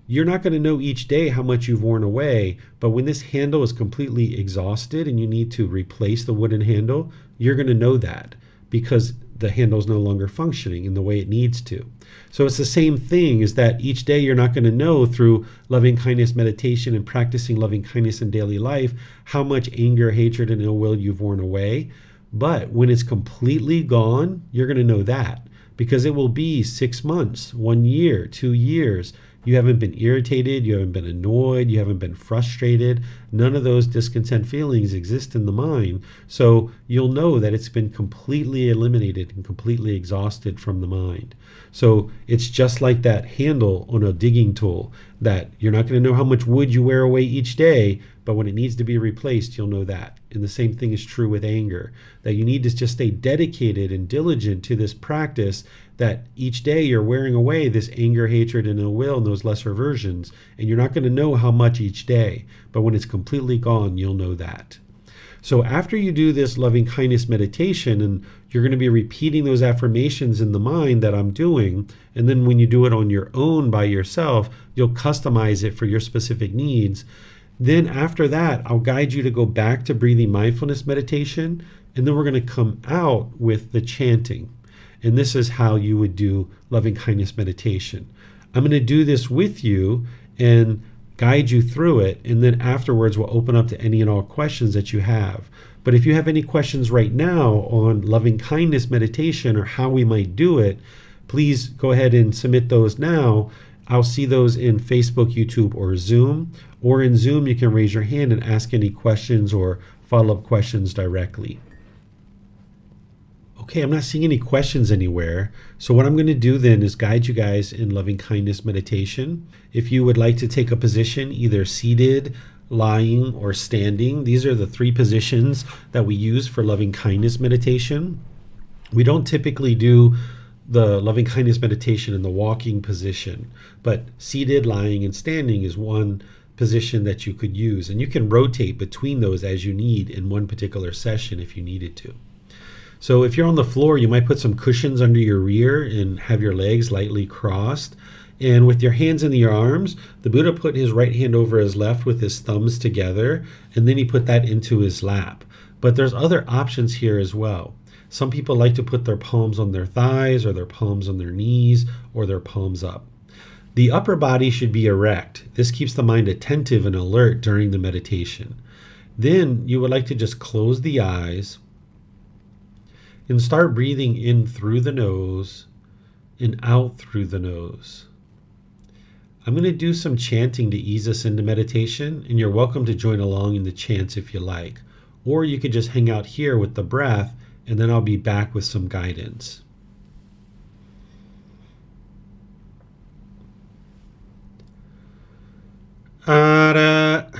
You're not going to know each day how much you've worn away, but when this handle is completely exhausted and you need to replace the wooden handle, you're going to know that because the handle is no longer functioning in the way it needs to. So it's the same thing, is that each day you're not going to know through loving kindness meditation and practicing loving kindness in daily life how much anger, hatred, and ill will you've worn away. But when it's completely gone, you're going to know that, because it will be 6 months, 1 year, 2 years. You haven't been irritated, you haven't been annoyed, you haven't been frustrated. None of those discontent feelings exist in the mind. So you'll know that it's been completely eliminated and completely exhausted from the mind. So it's just like that handle on a digging tool, that you're not going to know how much wood you wear away each day, but when it needs to be replaced, you'll know that. And the same thing is true with anger, that you need to just stay dedicated and diligent to this practice, that each day you're wearing away this anger, hatred, and ill will and those lesser versions. And you're not going to know how much each day, but when it's completely gone, you'll know that. So after you do this loving kindness meditation, and you're going to be repeating those affirmations in the mind that I'm doing, and then when you do it on your own by yourself, you'll customize it for your specific needs. Then after that, I'll guide you to go back to breathing mindfulness meditation, and then we're going to come out with the chanting. And this is how you would do loving kindness meditation. I'm going to do this with you and guide you through it, and then afterwards we'll open up to any and all questions that you have. But if you have any questions right now on loving kindness meditation or how we might do it, please go ahead and submit those now. I'll see those in Facebook, YouTube, or Zoom. Or in Zoom, you can raise your hand and ask any questions or follow-up questions directly. Okay, I'm not seeing any questions anywhere. So what I'm going to do then is guide you guys in loving kindness meditation. If you would like to take a position, either seated, lying, or standing, these are the three positions that we use for loving kindness meditation. We don't typically do the loving kindness meditation in the walking position, but seated, lying, and standing is one position that you could use. And you can rotate between those as you need in one particular session if you needed to. So if you're on the floor, you might put some cushions under your rear and have your legs lightly crossed. And with your hands in your arms, the Buddha put his right hand over his left with his thumbs together, and then he put that into his lap. But there's other options here as well. Some people like to put their palms on their thighs, or their palms on their knees, or their palms up. The upper body should be erect. This keeps the mind attentive and alert during the meditation. Then you would like to just close the eyes and start breathing in through the nose and out through the nose. I'm going to do some chanting to ease us into meditation, and you're welcome to join along in the chants if you like. Or you could just hang out here with the breath, and then I'll be back with some guidance. Arahang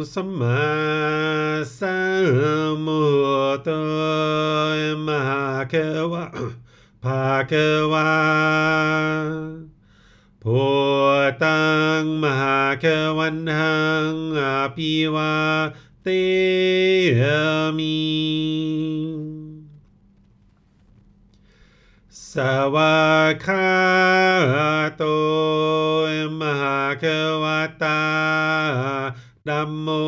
Samma Sambuddho Bhagava Bhutang Bhagavanthang Apivadeyami Savakato Bhagavata Dhammo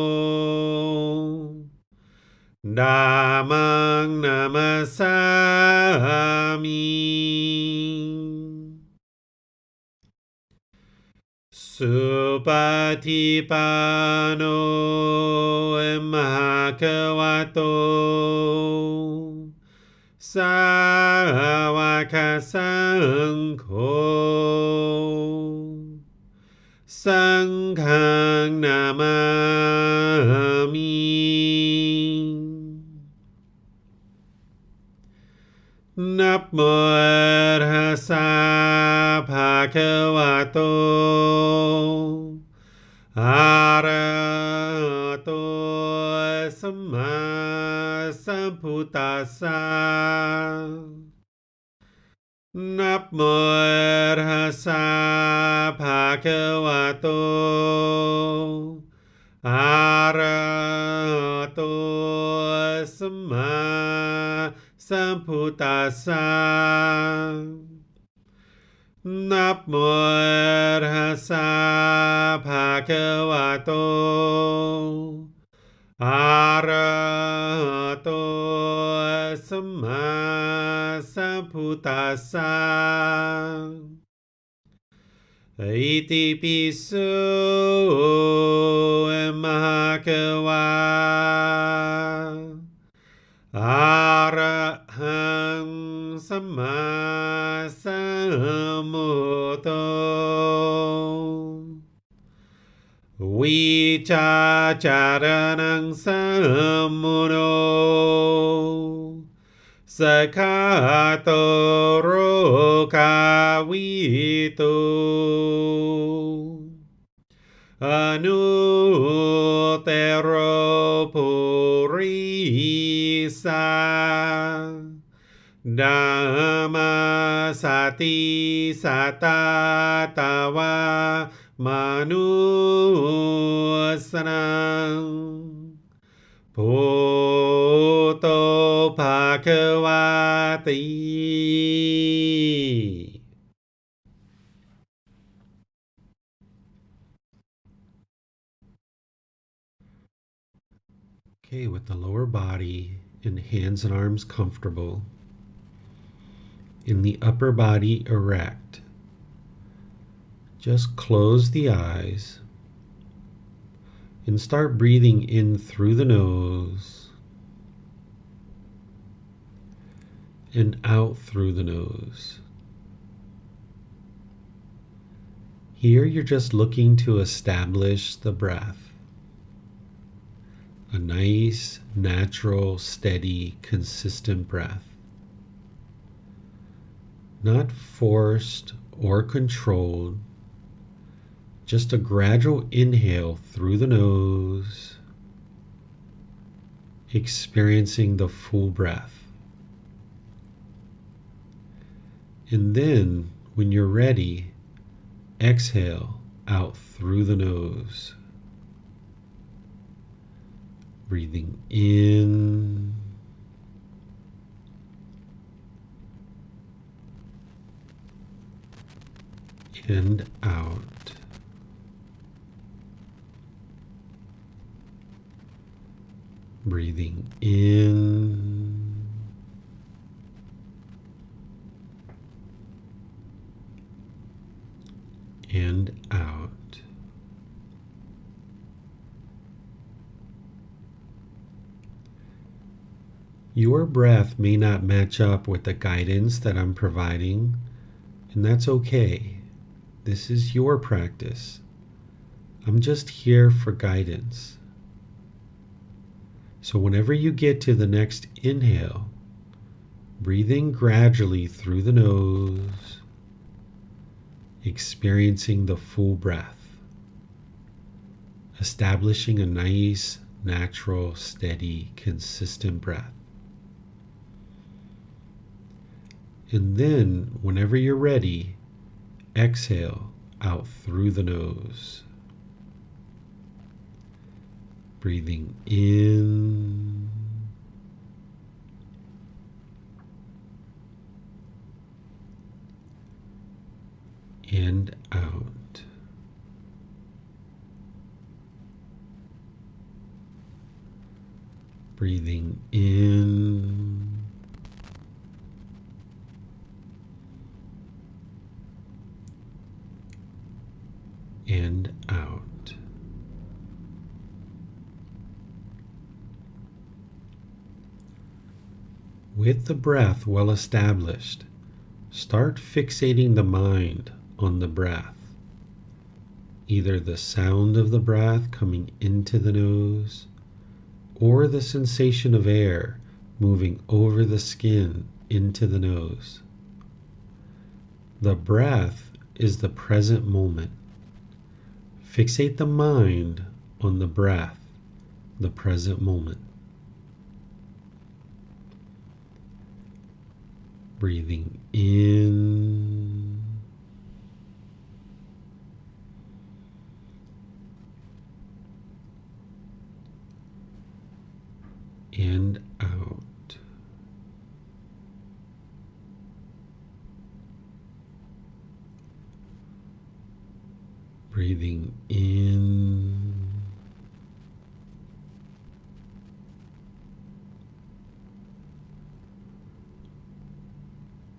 Dhammang Namasami Supatipano Bhagavato Sāvaka Saṅkho Saṅghang Namami Namo Tassa Bhagavato Arahato Samma Sambuddhassa Namo Tassa Bhagavato Arahato Samma Sambuddhassa Namo Tassa Bhagavato Arahato Samma Sambuddhassa Iti piso Bhagava Arahang Samma Sambuddho Vicacaranang Sammuno Sakato Rokavito Anutero Purisa Dhamma Sati Satatawa Manusanang Bhutto Bhagavati. Okay, with the lower body and hands and arms comfortable, in the upper body erect, just close the eyes and start breathing in through the nose and out through the nose. Here you're just looking to establish the breath. a nice, natural, steady, consistent breath. Not forced or controlled, just a gradual inhale through the nose, experiencing the full breath. And then, when you're ready, exhale out through the nose. Breathing in and out. Breathing in and out. Your breath may not match up with the guidance that I'm providing, and that's okay. This is your practice. I'm just here for guidance. So whenever you get to the next inhale, breathe in gradually through the nose, experiencing the full breath, establishing a nice, natural, steady, consistent breath. And then, whenever you're ready, exhale out through the nose. Breathing in and out. Breathing in and out. With the breath well established, start fixating the mind on the breath, either the sound of the breath coming into the nose or the sensation of air moving over the skin into the nose. The breath is the present moment. Fixate the mind on the breath, the present moment. Breathing in and out. Breathing in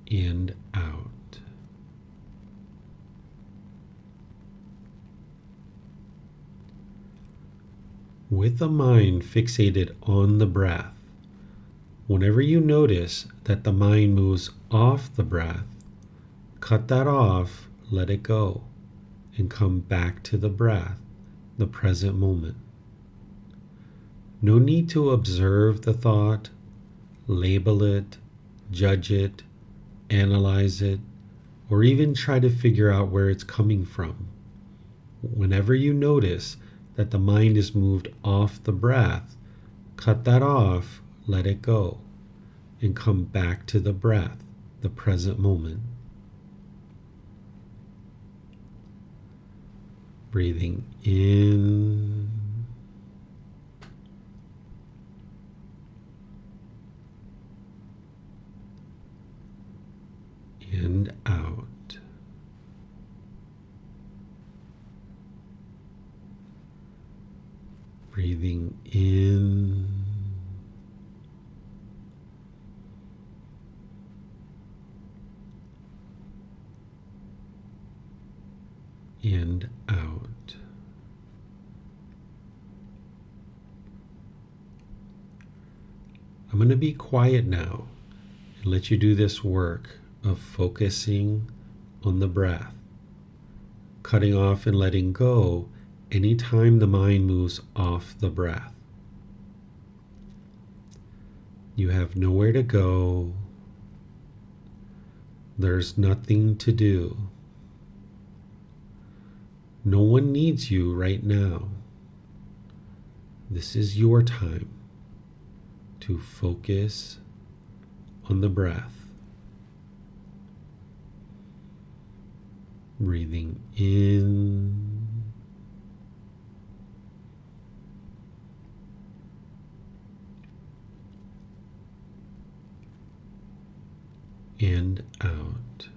and out. With the mind fixated on the breath, whenever you notice that the mind moves off the breath, cut that off, let it go, and come back to the breath, the present moment. No need to observe the thought, label it, judge it, analyze it, or even try to figure out where it's coming from. Whenever you notice that the mind is moved off the breath, cut that off, let it go, and come back to the breath, the present moment. Breathing in and out. Breathing in and out. I'm going to be quiet now and let you do this work of focusing on the breath, cutting off and letting go anytime the mind moves off the breath. You have nowhere to go. There's nothing to do. No one needs you right now. This is your time to focus on the breath. Breathing in and out.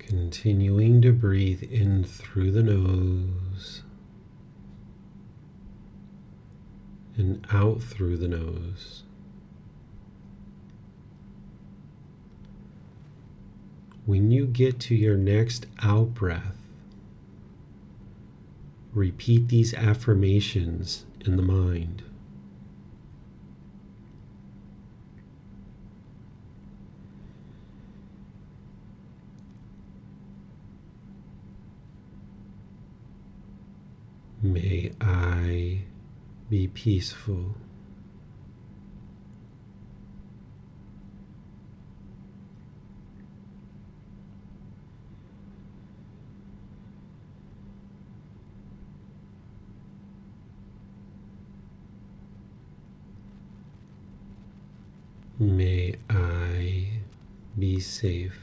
Continuing to breathe in through the nose and out through the nose. When you get to your next out breath, repeat these affirmations in the mind. May I be peaceful. May I be safe.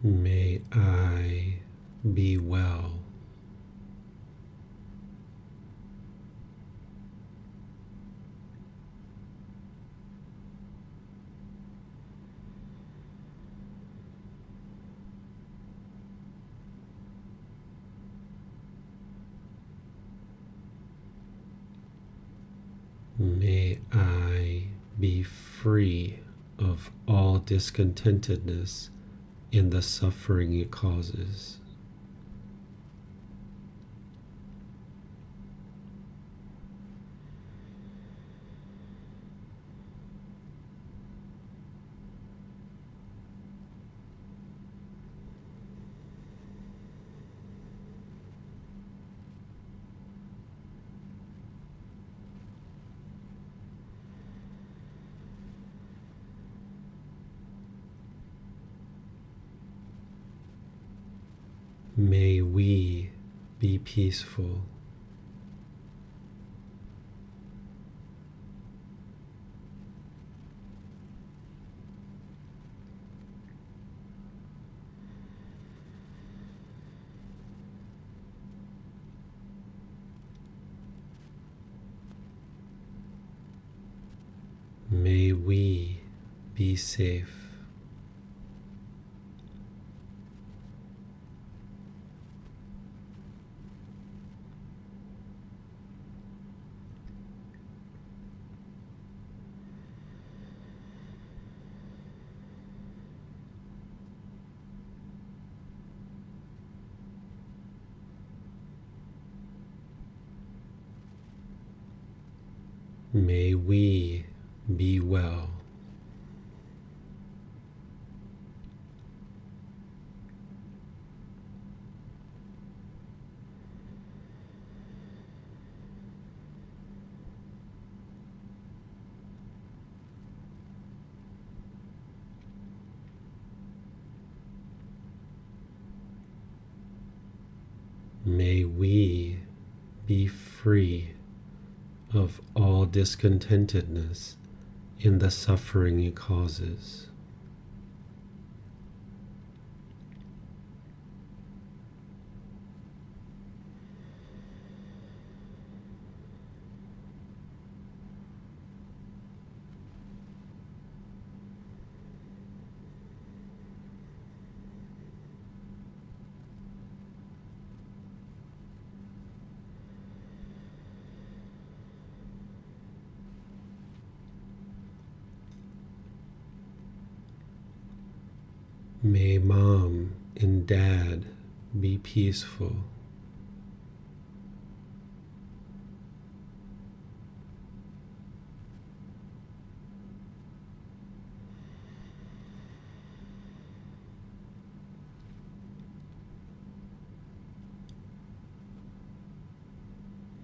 May I be well. May I be free of all discontentedness in the suffering it causes. May we be peaceful. May we be safe. May we be well. May we be free of all discontentedness in the suffering it causes. May Mom and Dad be peaceful.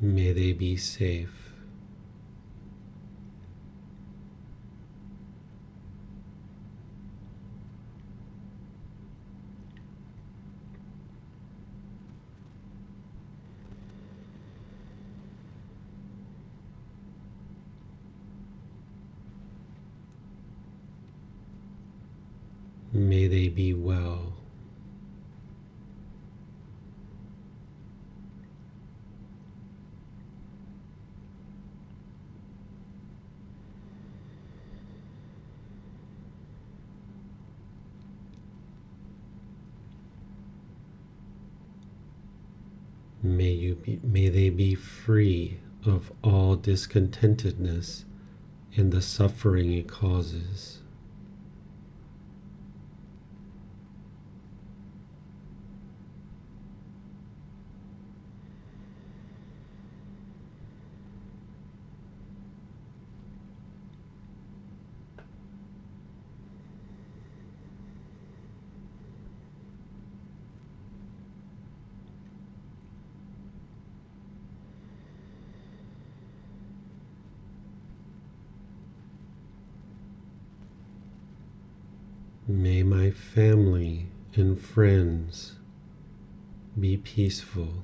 May they be safe. May they be well. May they be free of all discontentedness in the suffering it causes. May my family and friends be peaceful.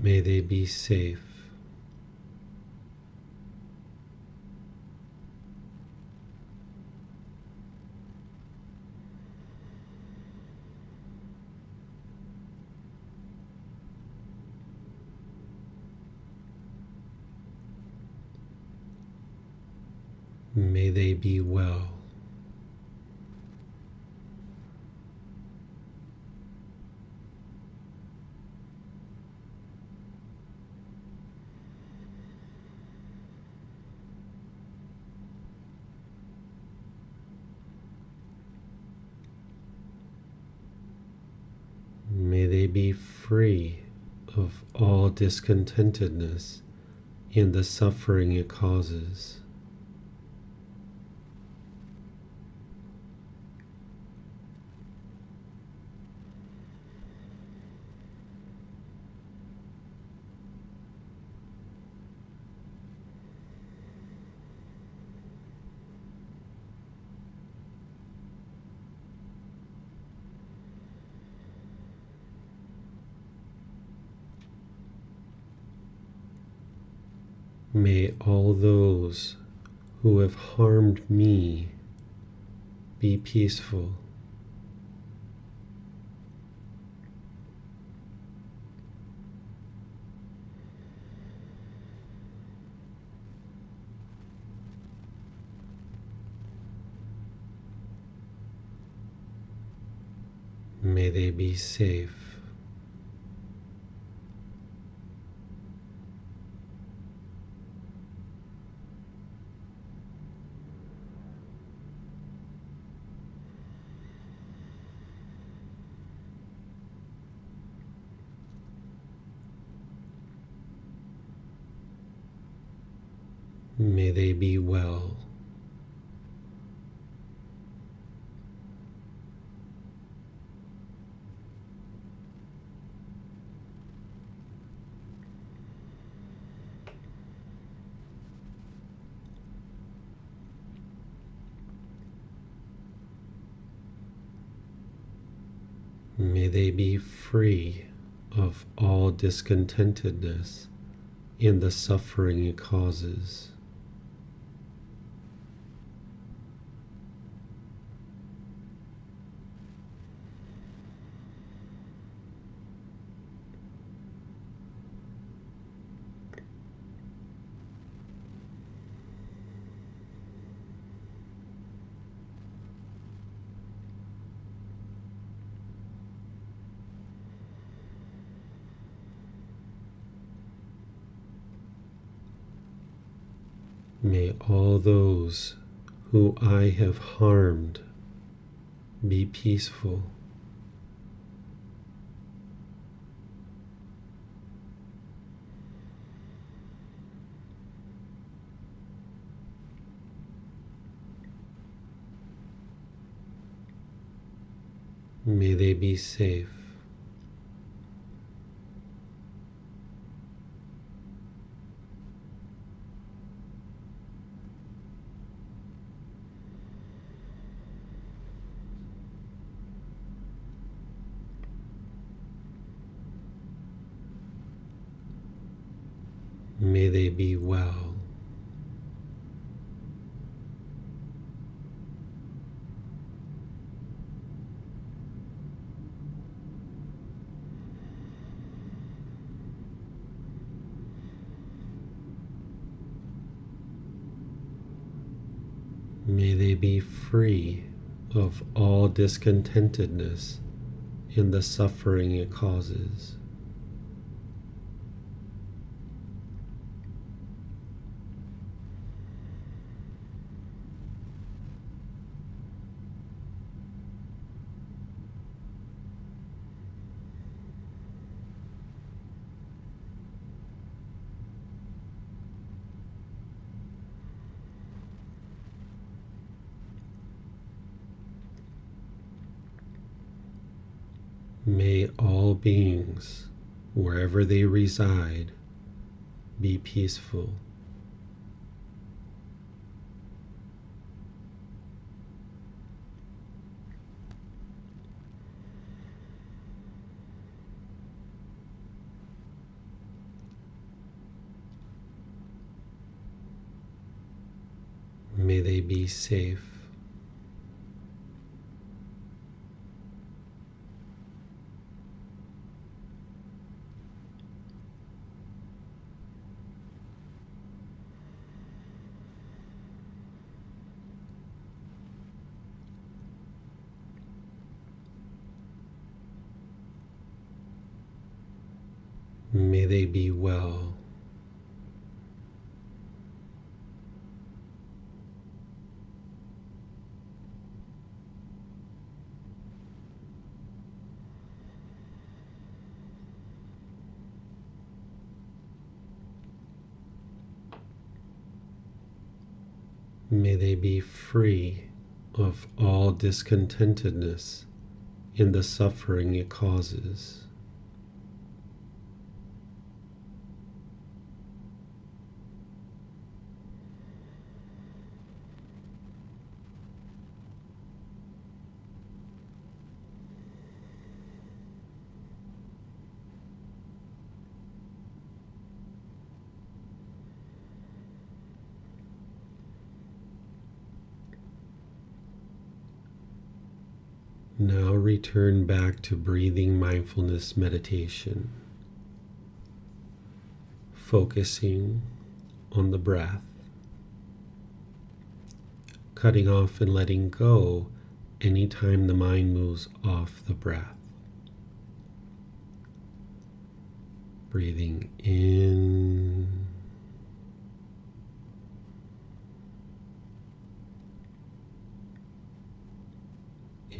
May they be safe. May they be well. May they be free of all discontentedness in the suffering it causes. May all those who have harmed me be peaceful. May they be safe. May they be well. May they be free of all discontentedness in the suffering it causes. May all those who I have harmed be peaceful. May they be safe. May they be well. May they be free of all discontentedness in the suffering it causes. May all beings, wherever they reside, be peaceful. May they be safe. May they be well. May they be free of all discontentedness in the suffering it causes. Now return back to breathing mindfulness meditation, focusing on the breath, cutting off and letting go anytime the mind moves off the breath. Breathing in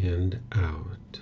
and out.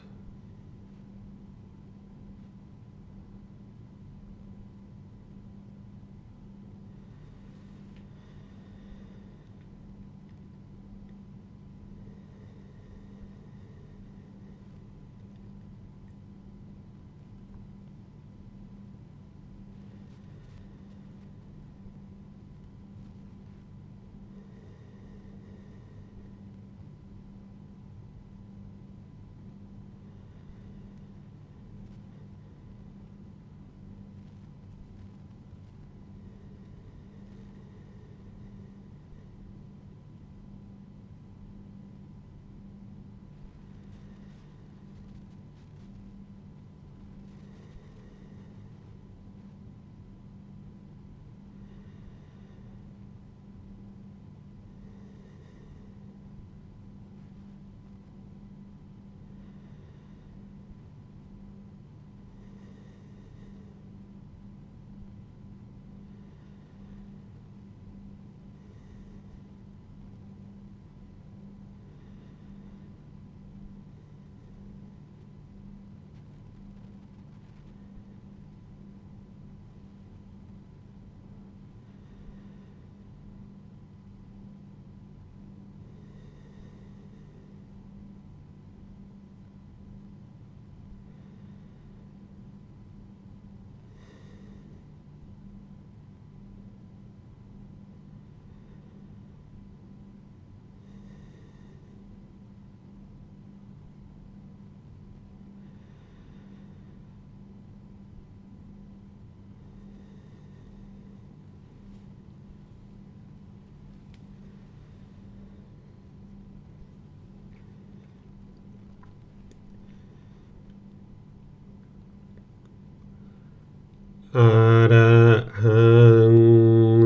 Arahang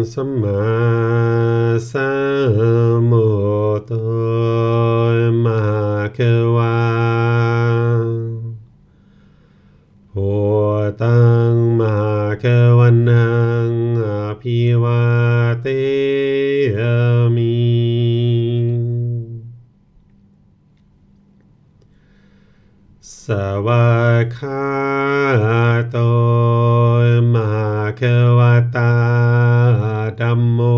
Samma Sambuddho Mahakawa Hotang Mahakavanang Apivateyami Savakato Mahakavata Dhammo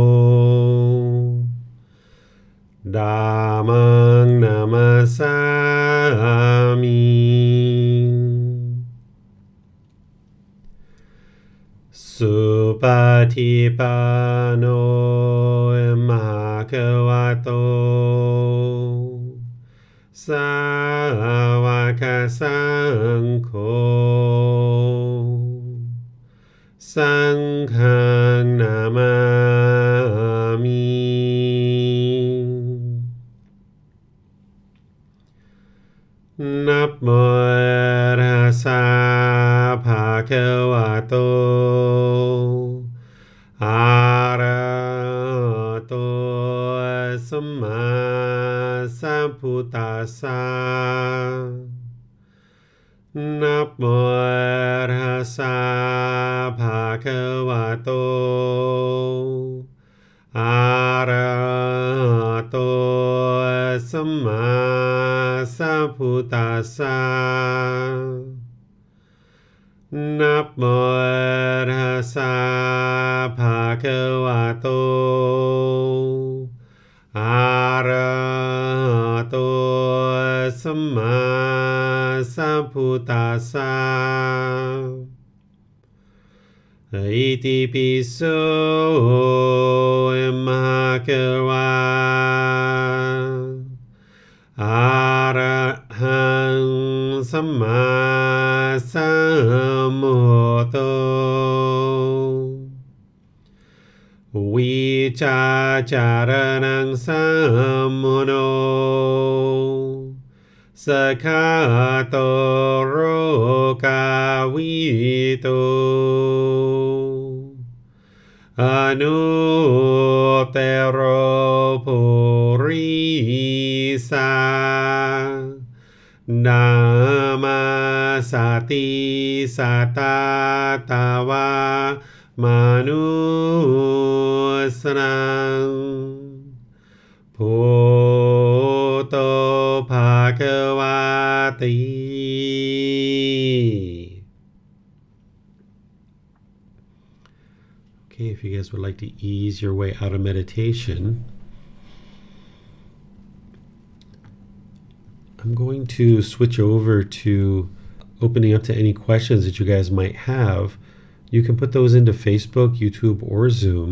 Dhammang Namasami สุปฏิปันโนภะคะวะโตสาวกสังโฆสังฆังนามามินะโมตัสสะภะคะวะโตอะระหะโตสัมมาสัมพุทธัสสะนะโมตัสสะภะคะวะโตอะระหะโตสัมมาสัมพุทธัสสะนะโมตัสสะภะคะวะโตอะระหะโตสัมมาสัมพุทธัสสะอิติปิโสภะคะวะอะระหังสัมมาสัมพุทโธวิชาจารณังสัมมุโนสคาโตโรกาวิโตอนุเตโรปุริสานามาสติสัตตาตาวามนุสนังพุทโธภะคะวะติ Okay, if you guys would like to ease your way out of meditation, I'm going to switch over to opening up to any questions that you guys might have. You can put those into Facebook, YouTube, or Zoom.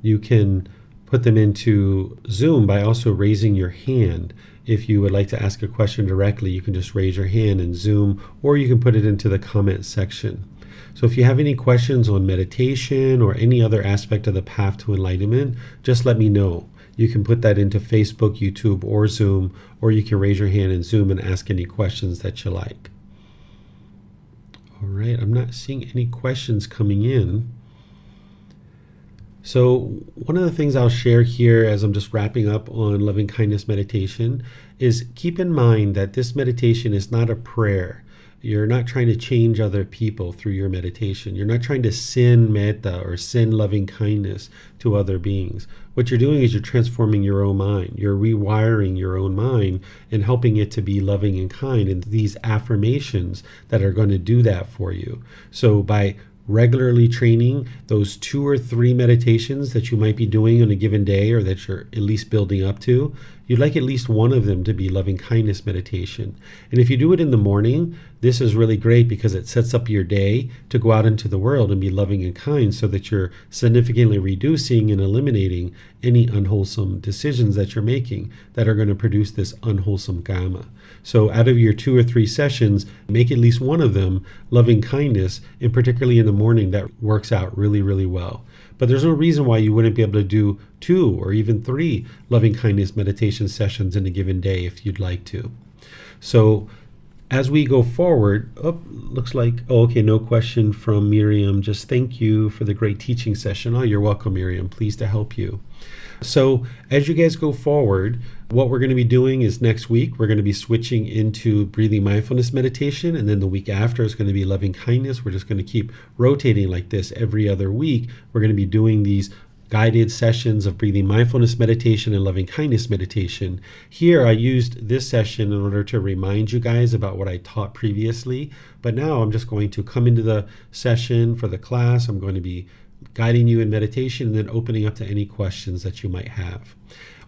You can put them into Zoom by also raising your hand. If you would like to ask a question directly, you can just raise your hand in Zoom, or you can put it into the comment section. So if you have any questions on meditation or any other aspect of the path to enlightenment, just let me know. You can put that into Facebook, YouTube, or Zoom, or you can raise your hand in Zoom and ask any questions that you like. All right, I'm not seeing any questions coming in. So one of the things I'll share here as I'm just wrapping up on loving kindness meditation is keep in mind that this meditation is not a prayer. You're not trying to change other people through your meditation. You're not trying to send metta or send loving kindness to other beings. What you're doing is you're transforming your own mind. You're rewiring your own mind and helping it to be loving and kind. And these affirmations that are going to do that for you. So by regularly training those 2 or 3 meditations that you might be doing on a given day, or that you're at least building up to, you'd like at least one of them to be loving kindness meditation. And if you do it in the morning, this is really great because it sets up your day to go out into the world and be loving and kind, so that you're significantly reducing and eliminating any unwholesome decisions that you're making that are going to produce this unwholesome karma. So out of your 2 or 3 sessions, make at least one of them loving kindness, and particularly in the morning, that works out really, really well. But there's no reason why you wouldn't be able to do 2 or even 3 loving kindness meditation sessions in a given day if you'd like to. So as we go forward, looks like, okay, no question from Miriam. Just thank you for the great teaching session. Oh, you're welcome, Miriam. Pleased to help you. So as you guys go forward, what we're going to be doing is next week, we're going to be switching into breathing mindfulness meditation. And then the week after is going to be loving kindness. We're just going to keep rotating like this every other week. We're going to be doing these guided sessions of breathing mindfulness meditation and loving kindness meditation. Here I used this session in order to remind you guys about what I taught previously, but now I'm just going to come into the session for the class. I'm going to be guiding you in meditation and then opening up to any questions that you might have.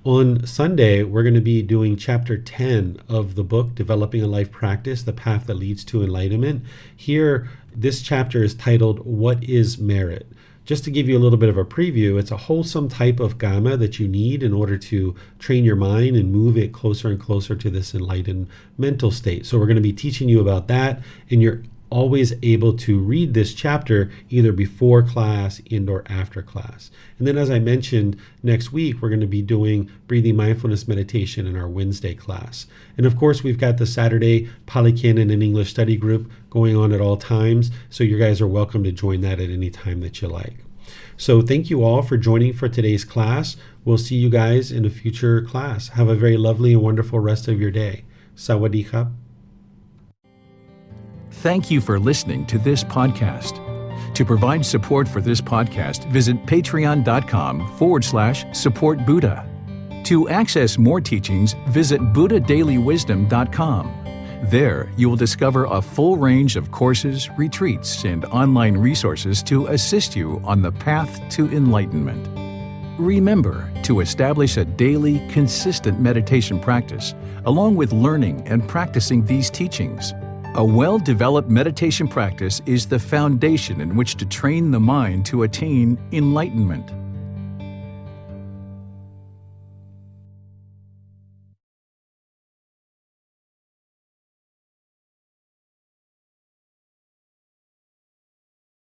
On Sunday, we're going to be doing chapter 10 of the book, Developing a Life Practice, The Path That Leads to Enlightenment. Here, this chapter is titled, What is Merit? Just to give you a little bit of a preview, it's a wholesome type of gamma that you need in order to train your mind and move it closer and closer to this enlightened mental state. So we're going to be teaching you about that, and you're always able to read this chapter either before class and or after class. And then, as I mentioned, next week we're going to be doing breathing mindfulness meditation in our Wednesday class. And of course, we've got the Saturday Pali Canon and English study group going on at all times, so you guys are welcome to join that at any time that you like. So thank you all for joining for today's class. We'll see you guys in a future class. Have a very lovely and wonderful rest of your day. Sawadee khap. Thank you for listening to this podcast. To provide support for this podcast, visit patreon.com/support Buddha. To access more teachings, visit buddhadailywisdom.com. There, you will discover a full range of courses, retreats, and online resources to assist you on the path to enlightenment. Remember to establish a daily, consistent meditation practice, along with learning and practicing these teachings. A well-developed meditation practice is the foundation in which to train the mind to attain enlightenment.